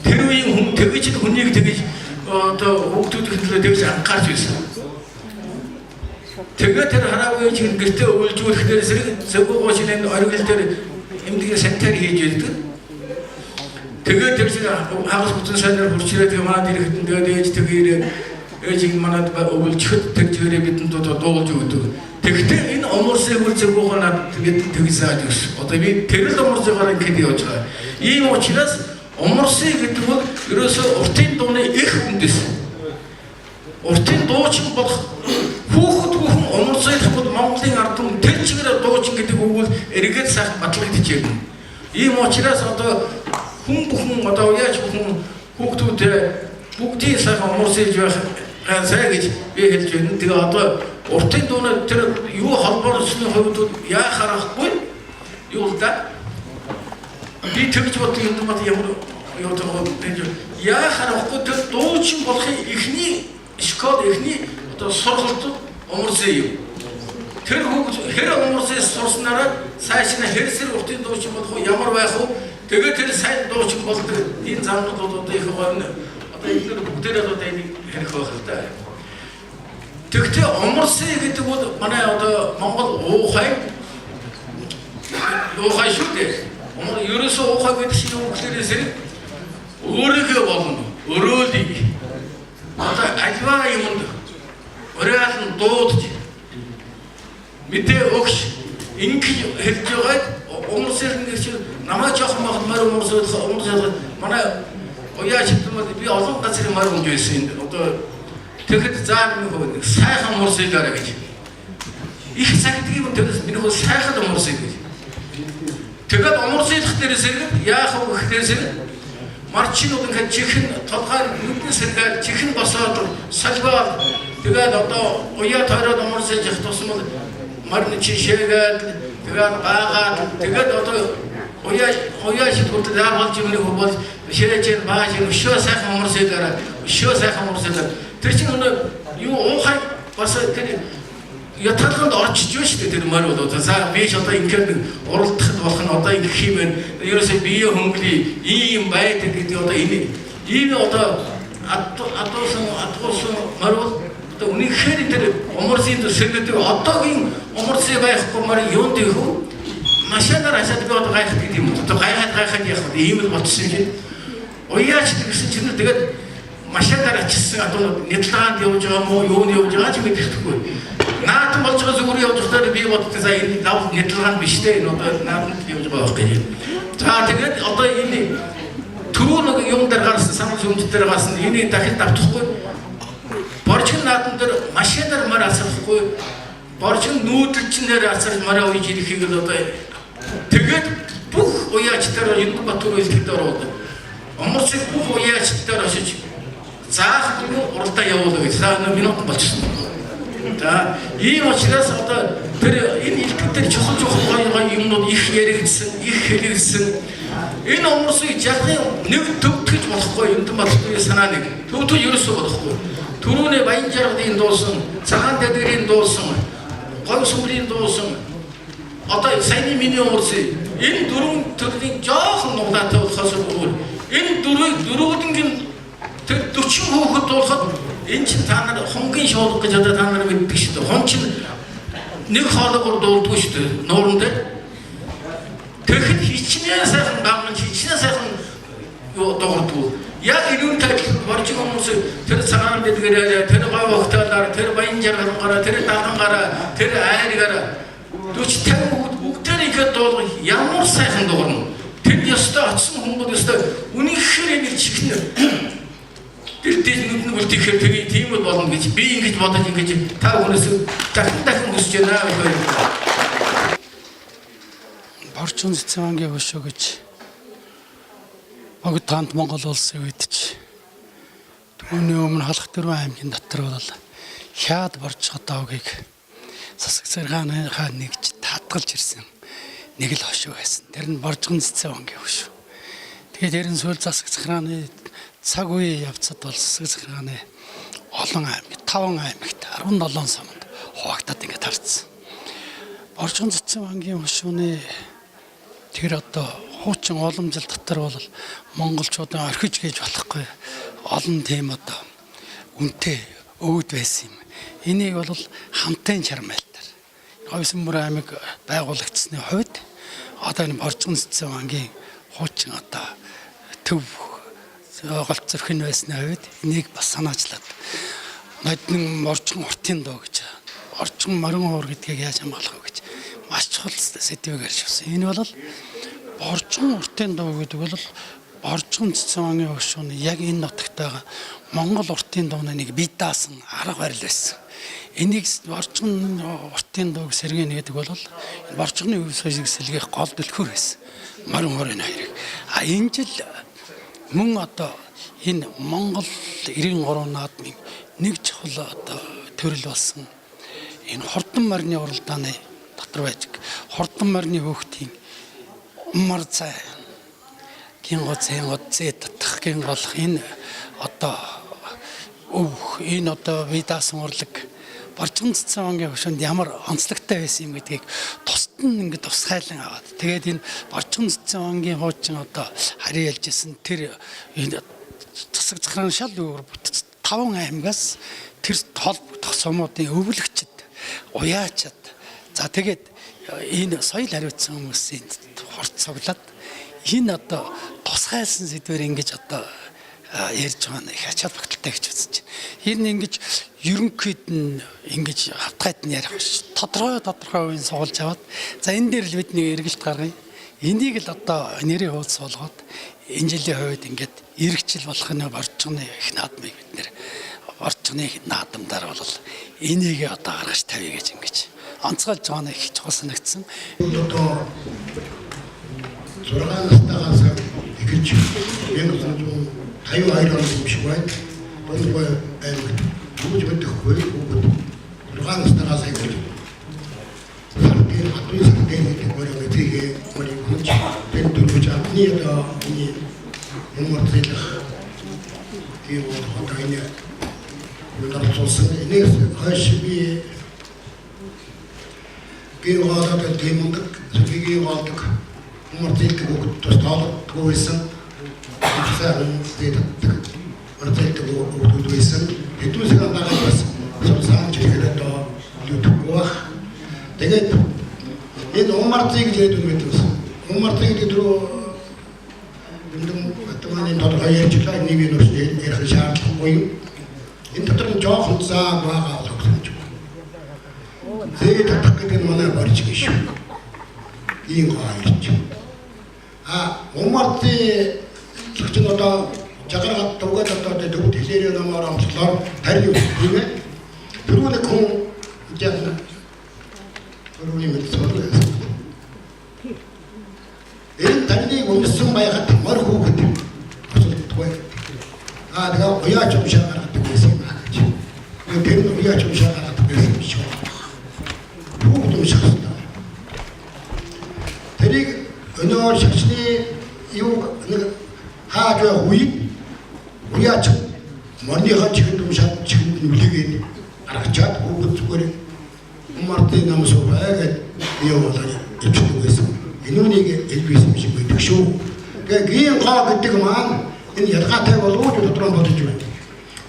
Тэр үеийн хүн тэгэж хүнийг тэгэж одоо хүүхдүүдийн төлөө тэгж анхаарч байсан. Тэгээд тэр хараагүй чинь гэртээ өвлжүүлэхээр зэрэг зөвгөө шинэ оргил дээр эмнэлгийн санитар хийж ирдэг. Тэгээд тэр чинь хагас бүтэн сайнаар хурцраад манад ирэхэд тэгээд ээж тэгээрээ ээж манад өвлжөхөд тэгжээрээ бидэнд дуулж өгдөг. Тэгтээ энэ умарсыг үл зөвгөө надад бидэнд тэгсааж өгс. Одоо би тэр л умарсыгаар ингэж явж байгаа. Ийм учраас умарсыг гэдэг бол ерөөсөө уртын дууны их үндэс. Уртын дуучин болох хүүхэд бүхэн умарсыг бол Монголын ард түмэн тэр чигээр дуучин гэдэг үг бол эргээд сайхан батлагдаж байна. Ийм учраас одоо хүн бүхэн одоо яаж бүхэн хүүхдүүд бүгдийн сайхан умарсыг байх сайн гэж би хэлж байна. Тэгээ одоо уртын дууны тэр юу холбоор өссөн хувьд яа харахгүй юу л да. Би тэгж бодсон юм байна ямар яа харахгүй тэр дуучин болохын эхний школ эхний одоо сургалт умарсыг юм. Тэр хүүхд хэр умарсыг сурснараа сайшна хэрсэр уртын дуучин болох ямар байх вэ? Тэгээ тэр сайн дуучин болдог энэ замнууд одоо их гойно. Одоо энэ бүгдээр одоо энийг ярих байх л да. Тэгтээ умарсыг гэдэг бол манай одоо Монгол уухай шүү дээ. Ерөөсөө уухай гэдэг чинь үгээрээс өөрийгөө болно. Өрөөлийг одоо альва юмд өрөөлн дуудаж мэдээ өгч ингэж хэлж байгаад умарсыг нэг чинь намаа жоохон маар умарсыг манай уяач гэдэг би олон газрын маар өмж байсан. Одоо тэгэхэд заа нэг сайхан умарсыг гараа гэж. Их цагтгийн тэрс миний хөө сайхан умарсыг гэж. Тэгээд умарсыг дээрээс яах вэ гэхээс марчинууд ингээд чихэн толгойн нүдний сэргээл чихэн босоод салбаад тэгээд одоо уяа тойроод умарсыг явах тусмал марны чишээгээд тэгээд гаагаад тэгээд одоо уяа шигүүд заавалж юм нэг бол ширээч бааж өшөө сайхан умарсыг гараа өшөө сайхан умарсыг тэр чинь юу уухай бас тэр ятгаланд орчиж байна шүү дээ тэр мөр бол одоо за биш одоо ингээд уралдахад болох нь одоо ингэ хийм байх ерөөсөө бие хөнгөлий ийм байдаг гэдэг одоо энэ одоо атгуусан мөр бол одоо үнэхээр тэр умарсын сэргэлдэг одоогийн умарсын байхгүй мөр юунд их вэ машинаар асаад би одоо гайхах гэдэг юм одоо гайхаад яах вэ ийм л ботсон чинь уяач гэсэн чинь тэгээд машинаар ачсан одоо нэтлгаанд явж байгаа мó юунд явж байгаа ч мэдэхгүй наадам болж байгаа зүгээр явж байхдаа би боддог за энэ лав нэтлгаан биш дээ энэ одоо наадамд явж байгаа байх гэж. За тэгээд одоо энэ түрүү нэг юм дээр гарсан санал сүмж дээр гарсан энийг дахин давтахгүй боржин наадам дээр машинаар мөр асахгүй боржин нүүдэлчнээр асарч мараа үйж ирэхийг л одоо тэгээд бүх уяачтаар энэ Батүр хэлтэд ороод умарсыг бүх уяачтаар очиж заах юм уралдаа явуулаа гэж. За минут болчихсон. За ийм учраас одоо тэр энэ илтгэл чухал гоё юмнууд их яригдсан, их хэлэгдсэн. Энэ умарсыг жахын нэг төвтгэж болохгүй юм Батүрийн санаа нэг. Төвтөж ерөөсөө болохгүй. Түрүүний Баян жаргалын дуусан, цагаан дэдгэрийн дуусан, гол сүмрийн дуусан. Одоо саяны миний умарсыг энэ дөрвөн төрлийн жоохон нуглаатай болохоос өөр. Энэ дөрвүүдийн тэр 40 хүүхэд дуулахад энэ чинь та нар хонгийн шоолго гэж одоо та нар мэддэг шүү дээ. Хон чинь нэг хоолойгоор дуулдаг шүү дээ. Нууран дээр. Тэгэхэд хичнээн сайхан гамж хичнээн сайхан юу дуурдаг. Яг энэ тайлбар боржиг хүмүүс тэр цагаан дэдгэрээр тэр гой вогтолоор тэр Баян жаргалангаараа тэр даалгангаараа тэр айргаараа 40 50 хүүхэд бүгдээр ихэд дуулах ямар сайхан дуурна. Тэр ёстой очсон хүмүүс ёстой үнэхээр энэ чихнэ. Тэр дэд нүд үлдэхээр тэгээ тийм л болно гэж би ингэж бодож ингэж та хүнээс дахин хүсэж байна гэж. Борчин цэцэнгийн өшөө гэж Богд таанд Монгол улсын үед ч Үүний өмнө Халах Дөрвөн аймгийн дотор бол хяад борж хотоогийг засаг цэргааны нэгж татгалж ирсэн нэг л хошуу байсан. Тэр нь Боржгон Цэцэн бангийн хошуу. Тэгээд ерөн сүүл засаг цэргааны цаг үеийн явцад бол засаг цэргааны олон аймаг, 5 аймагт 17 самд хуваагдаад ингээд харцсан. Боржгон Цэцэн бангийн хошууны тэр одоо хуучин уламжил дотор бол монголчуудын орхиж гэж болохгүй олон тийм одоо үнэтэй өвд байсан юм. Энийг бол хамтын чармайлтаар Хойсон бүр аймаг байгуулагдсны хувьд одоо энэ Боржгон Цэцэн бангийн хуучин одоо төв голт зөрхөн байсны хувьд энийг бас санаачлаад нодны Боржгон уртын доо гэж Боржгон морин уур гэдгийг яаж хамгаалах вэ гэж маш чухал сэдвээр шивсэн. Энэ бол Боржгон уртын дуу гэдэг бол Боржгон Цэцэн бангийн хошууны яг энэ нутагт байгаа Монгол уртын дууны нэг бие даасан арга барил байсан. Энийг Боржгон уртын дууг сэргэнэ гэдэг бол Боржгоны өв соёлыг сэлгэх гол дэлгүүр байсан. Морин уурын хоёрыг. Энэ жил мөн одоо энэ Монгол 93 наадмын нэг чухал одоо төрөл болсон энэ хурдан морины уралдааны дотор байж хурдан морины хөөхтийн мар цай гингоцэн гоцээ татах гинголох энэ одоо энэ одоо бие даасан урлаг Боржгон Цэцэн бангийн хошуунд ямар онцлогтой байсан юм гэдгийг тусад нь ингээд тусгайлан аваад тэгээд энэ Боржгон Цэцэн бангийн хуучин одоо харин ялжсэн тэр энэ засаг захиргааны шал өөр 5 аймагаас тэр холбогдох сумуудын өвлөгчд уяачаад за тэгээд энэ соёл хариуцсан хүмүүсийн хорт цуглаад энэ одоо тусгайлсан сэдвэр ингэж одоо ярьж байгаа нь их ачаал багталтай гэж үзэж байна. Энэ ингэж ерөнхийд нь ингэж хавтгайд нь ярих биш. Тодорхой үеийн суулж аваад за энэ дээр л бидний эргэлт гаргая. Энийг л одоо нэрийн хуудас болгоод энэ жилийн хувьд ингээд эргэжил болох нь Боржгоны их наадмыг бид нэр Боржгоны наадамдаар бол энийг одоо гаргаж тавья гэж ингэж онцгойлж байгаа нь их чухал санагдсан. Одоо 6 настайгаас эхэлж 1952 онд юм шиг байна. Бонгой аймагт бүгд мэдхгүй бүгд 6 настайгаас эхэлж саргийн хатуй саргийн гэдэг мөрөмөдгийг мөрөмөж тэр төрөж авны одоо энэ мөрөмөдгийг тийм одоо энэ мөрөмөдсөн энэс хойш би гэргоолоод дэмдэг зөвгийн болдог мөрөмөдгийг бүгд тоолдгүй байсан. Сайн дэддэг мөрөмөдгийг бүгд байсан. Хэдүүлсэг андагаа бас суулсан чигээр одоо юутгэх. Тэгээд энэ умартыг гэдэг юм гэдэг. Умартыг гэдэг рүү энэ тодорхой ярьжлаа нэг юм ярих шаардлагагүй юм. Энэ дотор нь жоохон заа байгаа болох юм. Тэгээд татах гэдэг нь манай барьж биш. Ийм гоёч. Умартыг чинь одоо жагаргад тугаад одоо дөвд хэлээр намаар амслаар тарих юм ээ. Түрүүний хүн яана Өрөөний мэдсээр энэ таны өмнөсөн байгаад мөр хүүхэд асуудаггүй. Тэгээ уяач юм шиг гаргадаг байсан юм аа гэж. Тэр нь уяач юм шиг гаргадаг байсан юм шиг. Бүгд юм шиг байна. Тэрийг өнөө шашны юу нэг хааж үе уяач морныхаа чихэнд юм шиг чихэнд нүлэгээд гаргачаад бүгд зүгээр Мартын намсуу байгаад явуулаад ичдэг байсан. Энүүнийг элбисэн шиг байдаг шүү. Тэгээ гин гоо гэдэг маань энэ ялгаатай болов уу дотор нь бодож байна.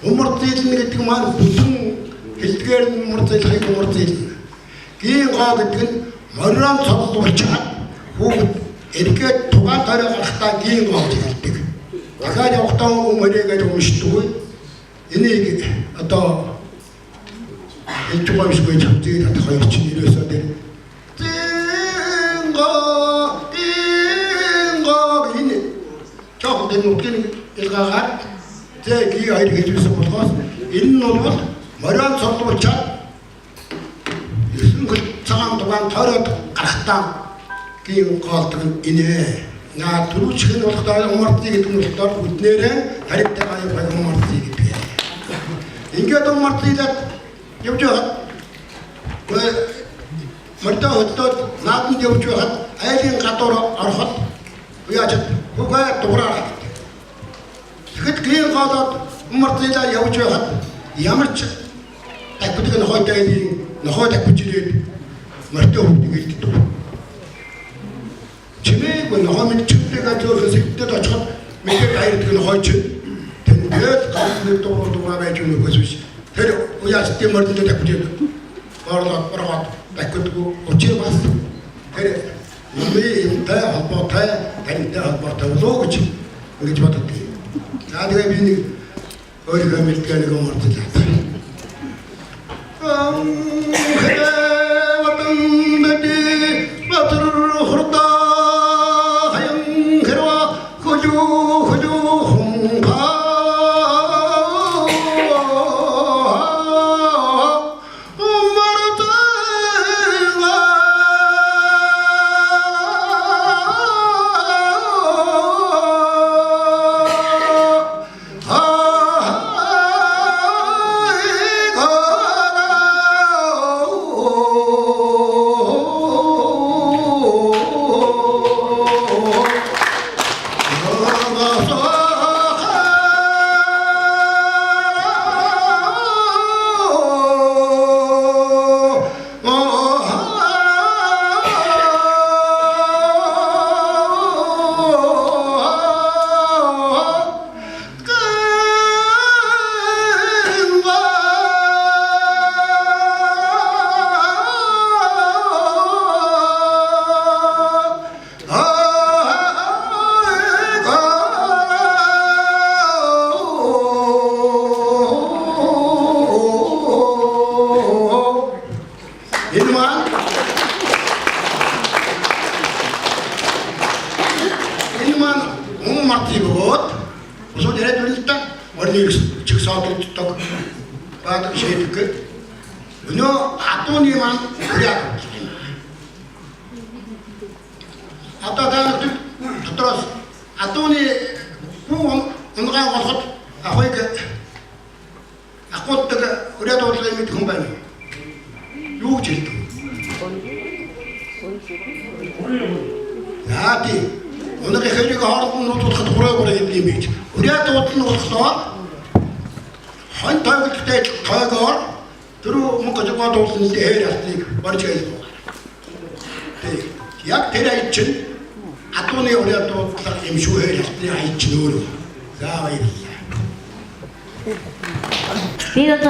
Умартын гэдэг маань бүхэн хэлдгээр умартын умартын. Гин гоо гэдэг нь морин цоллуулчаад хүүхэд эргээд тугаан тарай гарахтаа гин гоо гэдэг. Дахиад явахдаа мөрийгээд өмшдөггүй. Энийг одоо энэ ч юм шиг тэгээд хоёр чинь нэрээсээ дээр энэ жоохон тэр нүгний илгаагаар тэгээд ий хоёр хэлжсэн болохоос энэ нь бол морин цоллуулчаад эсвэл цагаан дугаан тойроод гарахтаа гин гоолдог инээ. Наа түрүүчх нь болохдоо умартыг гэдэг нь болохдоо бүднээрээ харигтай аяг баг умартыг гэдэг. ингээд мартилаад явж байгаа. Мөртөө хөдлөөд нааданд явж байгаад айлын гадуур ороход яаж үгээ дуурайраа. Тэгэхэд гин голоод мартилаа явж байгаад ямар ч тагбдаг нохой тагбж ирээд мөртөө хөдөлгөлдөг. Чимээгүй нохой мэдчихтэйгээ зөөхөс хэвдэд очиход мэдээ хайрдаг нохой ч тэгээд ганц дуурай байж өгөхөөс биш. Тэр уяас тийм мөрдөд тагбж ирдэг. Ороод тагбдаггүй учир бас тэр юмтай холбоотой таньтай холбоотой болоо гэж ингэж боддог. За тэгээ би нэг өөрийнхөө мэдгээ нэг мөрдөд 비교도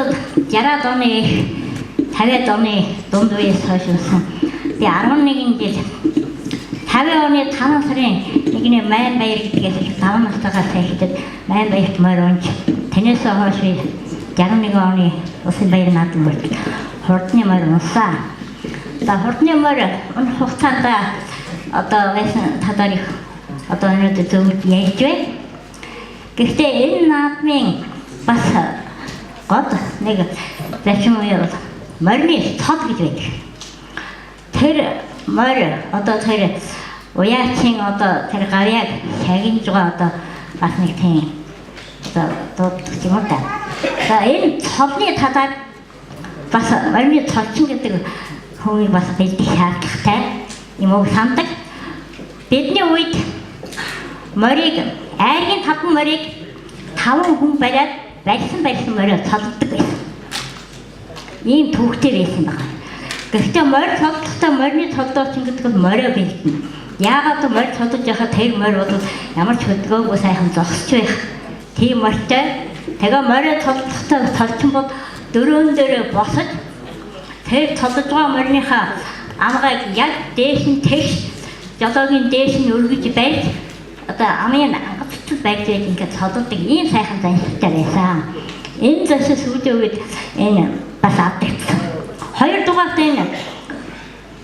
50 оны дунд үеэс хойш болсон. Тэгээ 11-нд 50 оны 5 сарын 1-ний Майн баяр гэдгээс 5 настайгаас эхлээд Майн баярт морь онч танаас хойш 61 оны Усын баяр наадам морь хурдны морь унсаа. За хурдны морь энэ хугацаанд одоо байсан тадарих одоо өнөөдөр зөвхөн ярьж байна. Гэхдээ энэ наадмын бас гол нэг зэчин үе бол морины цод гэж байдаг. Тэр морь одоо тэр уяачин одоо тэр гавьяаг шагнаж байгаа одоо бас нэг тийм одоо дууддаг юм да. За энэ цодны тадаг бас морины цодчин гэдэг хүн бас бэлдэх шаардлагатай юм уу сандаг. Бидний үед морийг айргийн таван морийг 5 хүн бариад барьсан морио цоддог байсан. Ийм түүхтэй байсан байна. Гэхдээ морь цодохдоо морины цодоочин гэдэг нь морио бэлдэнэ. Яагаад морь цодож яхад тэр морь бол ямар ч хөдөлгөөгүй сайхан зогсож байх. Тийм морьтой. Тэгээ морио цодохдоо цодчин бол дөрөөн дээр босож тэр цодож байгаа мориныхаа амгайг яг дээш нь тэгш жолоогийн дээш нь өргөж байж одоо амын ангацтай байж ингээд цододог ийм сайхан заншилтай байсан. Энэ зэсэс үүдээ үед энэ бас автагдсан. Хоёрдугаарт энэ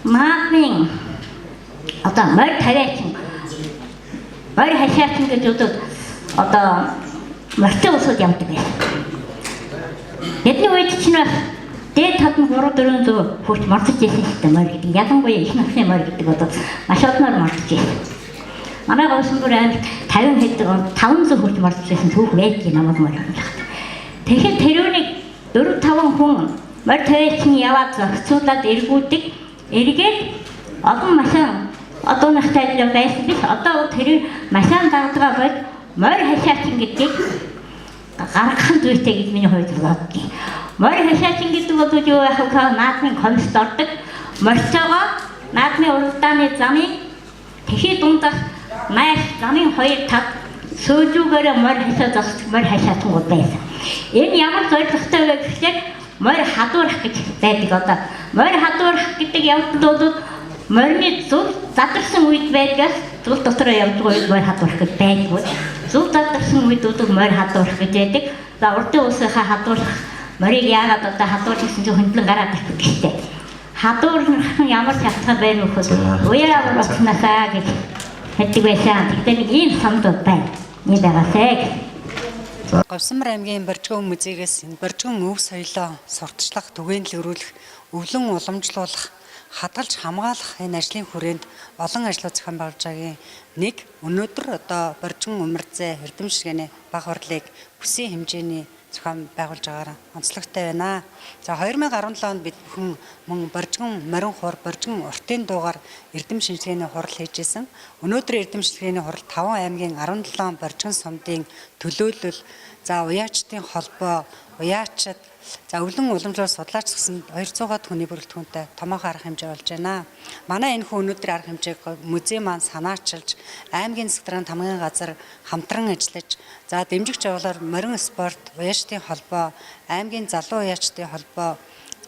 маадмын одоо морь тариачин морь хашаачин гэж одоо морьтой усуд явдаг байсан. Бидний үед чинь дээд татн 3-400 хүрч мордож байсан шүү дээ морь гэдэг. Ялангуяа их насны морь гэдэг одоо маш одноор мордож байсан. Манай гоосон бүр 50 хэд 500 хүрч мордож байсан түүх байдаг намайг морь юм байна. Тэгэхээр тэрүүнийг 4-5 хүн морь тавьчихны яваад зохицуулаад эргүүлдэг. Эргээд олон машин одооных тайлбар байсан биш. Одоо тэр машин дагдаг бол морь хашаачин гэдгийг гаргахын зүйтэй гэж миний хувьд боддог. Морь хашаачин гэдэг бол юу яах вэ? Наадмын конст ордог. Морьцоогоо наадмын уралдааны замын тэхий дундах маш замын 2-5 сөөжүүгээр морь хашаатангууд байсан. Энэ ямар зорилготой вэ гэхээр морь хадуурах гэж байдаг одоо. Морь хадуурах гэдэг явдал бол морины зүг задарсан үед байдгаас зүг дотроо явдаг үед морь хадуурах гэж байдаг. Зүг задарсан үед бол морь хадуурах гэж байдаг. За урдын усынхаа хадуурах морийг яагаад одоо хадуурах гэсэн чинь хөндлөн гараад ирдэг гэжтэй. Хадуурах нь ямар шалтгаан байна вэ гэхээр уяа болсноосаа гэж хэддэг байсан. Тэгтээ нэг ийм самдууд байна. Нэг байгаасай. Говьсанбар аймгийн Боржгон музейгээс энэ Боржгон өв соёлоо сурталчлах, түгээнлэгрүүлэх, өвлөн уламжлуулах, хадгалж хамгаалах энэ ажлын хүрээнд олон ажлууд зохион байгуулж байгаагийн нэг өнөөдөр одоо Боржгон умарзай эрдэмшилгээний баг хурлыг бүсийн хэмжээний зохион байгуулж байгаараа онцлогтой байна. За 2017 онд бид бүхэн мөн Боржгон морин хуур, Боржгон уртын дуугаар эрдэм шинжилгээний хурал хийжсэн. Өнөөдөр эрдэм шинжилгээний хурал 5 аймгийн 17 Боржгон сумдын төлөөлөл, за уяачдын холбоо, уяачд, за өвлөн уламжлал судлаач гэсэн 200-аад хүний бүрэлдэхүүнтэй томоохон арга хэмжээ болж байна. Манай энэ хүн өнөөдөр арга хэмжээг музей маань санаачилж, аймгийн засаг даргын тамгын газар хамтран ажиллаж, за дэмжигч явуулаар морин спорт, уяачдын холбоо, аймгийн залуу уяачдын холбоо,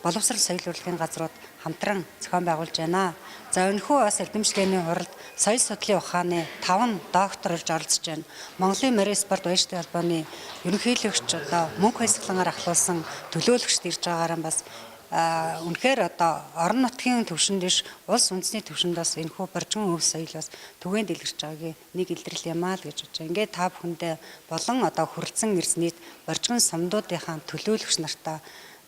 боловсрол соёл урлагийн газрууд хамтран зохион байгуулж байна. За өнөхөө бас эрдэмшилгээний хуралд соёл судлалын ухааны 5 доктор ирж оролцож байна. Монголын морин спорт уяачдын холбооны ерөнхийлөгч одоо мөнх баясгалангаар ахлуулсан төлөөлөгчд ирж байгаараа бас үнэхээр одоо орон нутгийн төвшөнд биш улс үндэсний төвшөнд бас энэхүү Боржгон өв соёл бас түгээн дэлгэрч байгаагийн нэг илрэл юм аа л гэж бодож байна. Ингээд та бүхэндээ болон одоо хүрэлцэн ирсэн нийт Боржгон сумдуудынхаа төлөөлөгч нартаа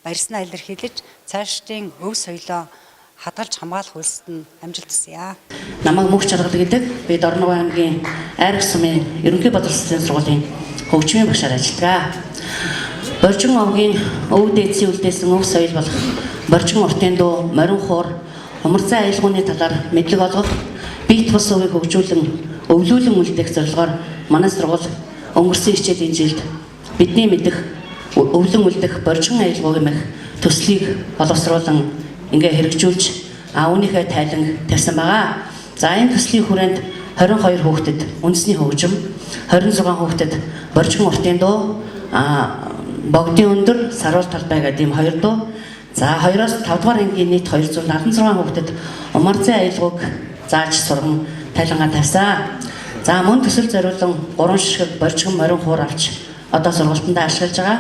баярснаа илэрхийлж цаашдын өв соёлоо хадгалж хамгаалах үйлсэд нь амжилт хүсье. Намайг Мөнх Жаргал гэдэг. Би Дорногов аймгийн Айраг сумын ерөнхий бодлогын сургуулийн хөгжмийн багшаар ажилладаг. Боржгон овгийн өв дээдсийн үлдээсэн өв соёл болох Боржгон уртын дуу, морин хуур, умарзай аялгауны талаар мэдлэг олгох, бит бус өвийг хөгжүүлэн, өвлүүлэн үлдээх зорилгоор манай сургууль өнгөрсөн хичээлийн жилд бидний мэдэх өвлөн үлдэх Боржгон аялгау гэмэх төслийг боловсруулан ингээ хэрэгжүүлж үүнийхээ тайлан тавьсан байгаа. За энэ төслийн хүрээнд 22 хүүхдэд үндэсний хөгжим, 26 хүүхдэд Боржгон уртын дуу, богдын өндөр, саруул талбай гэдэг ийм 2 дуу. За 2-оос 5 дугаар ангийн нийт 276 хүүхдэд умарзай аялгауг зааж сурган тайлангаа тавьсан. За мөн төсөл зориулан 3 ширхэг Боржгон морин хуур авч одоо сургалтандаа ашиглаж байгаа.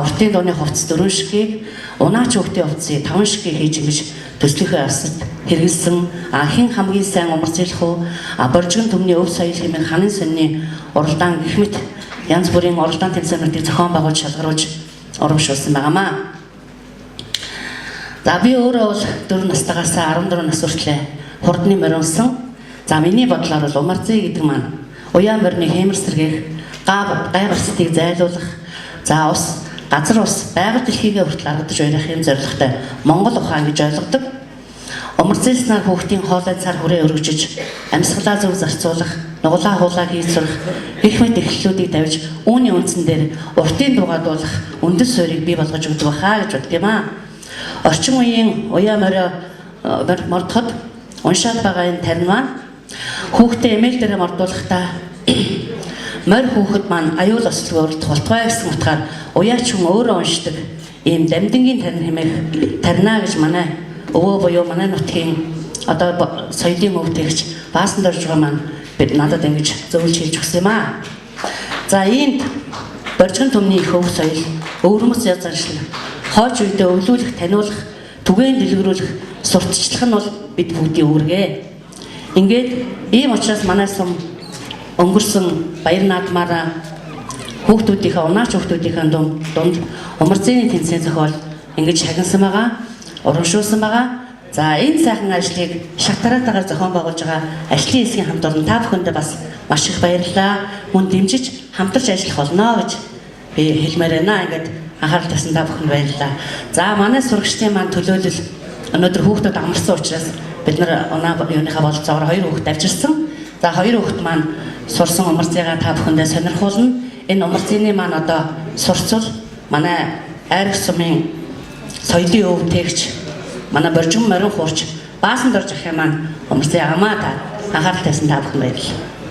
Уртын дууны хувцас 4 ширхгийг, унаач хүүхдийн хувцсыг 5 ширхгийг хийж ингэж төслийнхөө асад хэрэгэлсэн хэн хамгийн сайн умарцлах уу? Боржгон төмний өв соёл хэмээх ханын сонины уралдаан гэх мэт янз бүрийн уралдаан тэмцээнүүдийг зохион байгуулж шалгаруулж урамшуулсан байнамаа. За би өөрөө бол 4 настайгаас 14 нас хүртлээр хурдны моринсан. За миний бодлоор бол умарцай гэдэг маань уяа морины хэмэр сэргээх, гай барцтыг зайлуулах, за ус, газар ус, байгаль дэлхийгээ хүртэл аргадаж уярах юм зорилготой Монгол ухаан гэж ойлгодог. Умарцайлснаар хүүхдийн хоолой цар хүрээ өргөжж, амьсгалаа зөв зарцуулах, нуглаа хуулаа хийж сурах, гэх мэт эхлэлүүдийг тавьж, үүний үндсэн дээр уртын дуугаа дуулах үндэс суурийг бий болгож өгдөг байхаа гэж боддог юм аа. Орчин үеийн уяа мордоход уншаад байгаа энэ тарин маань хүүхдээ эмээл дээр мордуулахдаа морь хүүхэд маань аюул ослогоо уралдах болтугай гэсэн утгаар уяач хүн өөрөө уншдаг ийм дамдингийн тарин хэмээх таринаа гэж манай өвөө буюу манай нутгийн одоо соёлын өвтгөгч Баасан дорж байгаа маань бид надад ингэж зөвлөж хэлж өгсөн юм аа. За энд Боржгон төмний их өв соёл, өвөрмөц яз заншил, хойч үедээ өвлүүлэх, таниулах, түгээн дэлгэрүүлэх, сурталчлах нь бол бид бүгдийн үүргээ. Ингээд ийм учраас манай сум өнгөрсөн баяр наадмаараа хүүхдүүдийнхээ унаач хүүхдүүдийнхээ дунд умарцайны тэмцээн зохиол ингэж шагнасан байгаа, урамшуулсан байгаа. За энэ сайхан ажлыг шатараатаагаар зохион байгуулж байгаа ажлын хэсгийн хамт олон та бүхэндээ бас маш их баярлалаа. Мөн дэмжиж хамтарч ажиллах болно гэж би хэлмээр байна. Ингээд анхаарал тавьсан та бүхэнд баярлалаа. За манай сурагчдын маань төлөөлөл өнөөдөр хүүхдүүд амарсан учраас бид нар оноо юуныхаа бололцоогоор 2 хүүхэд авчирсан. За 2 хүүхэд маань сурсан умарцыгаа та бүхэндээ сонирхуулна. Энэ умарцны маань одоо сурцвал манай Айрах сумын соёлын өв тэгч манай Боржгон морин хуурч Баасан дорж ах юм маань умарцын амаа та анхаарал тавьсан та бүхэнд баярлалаа.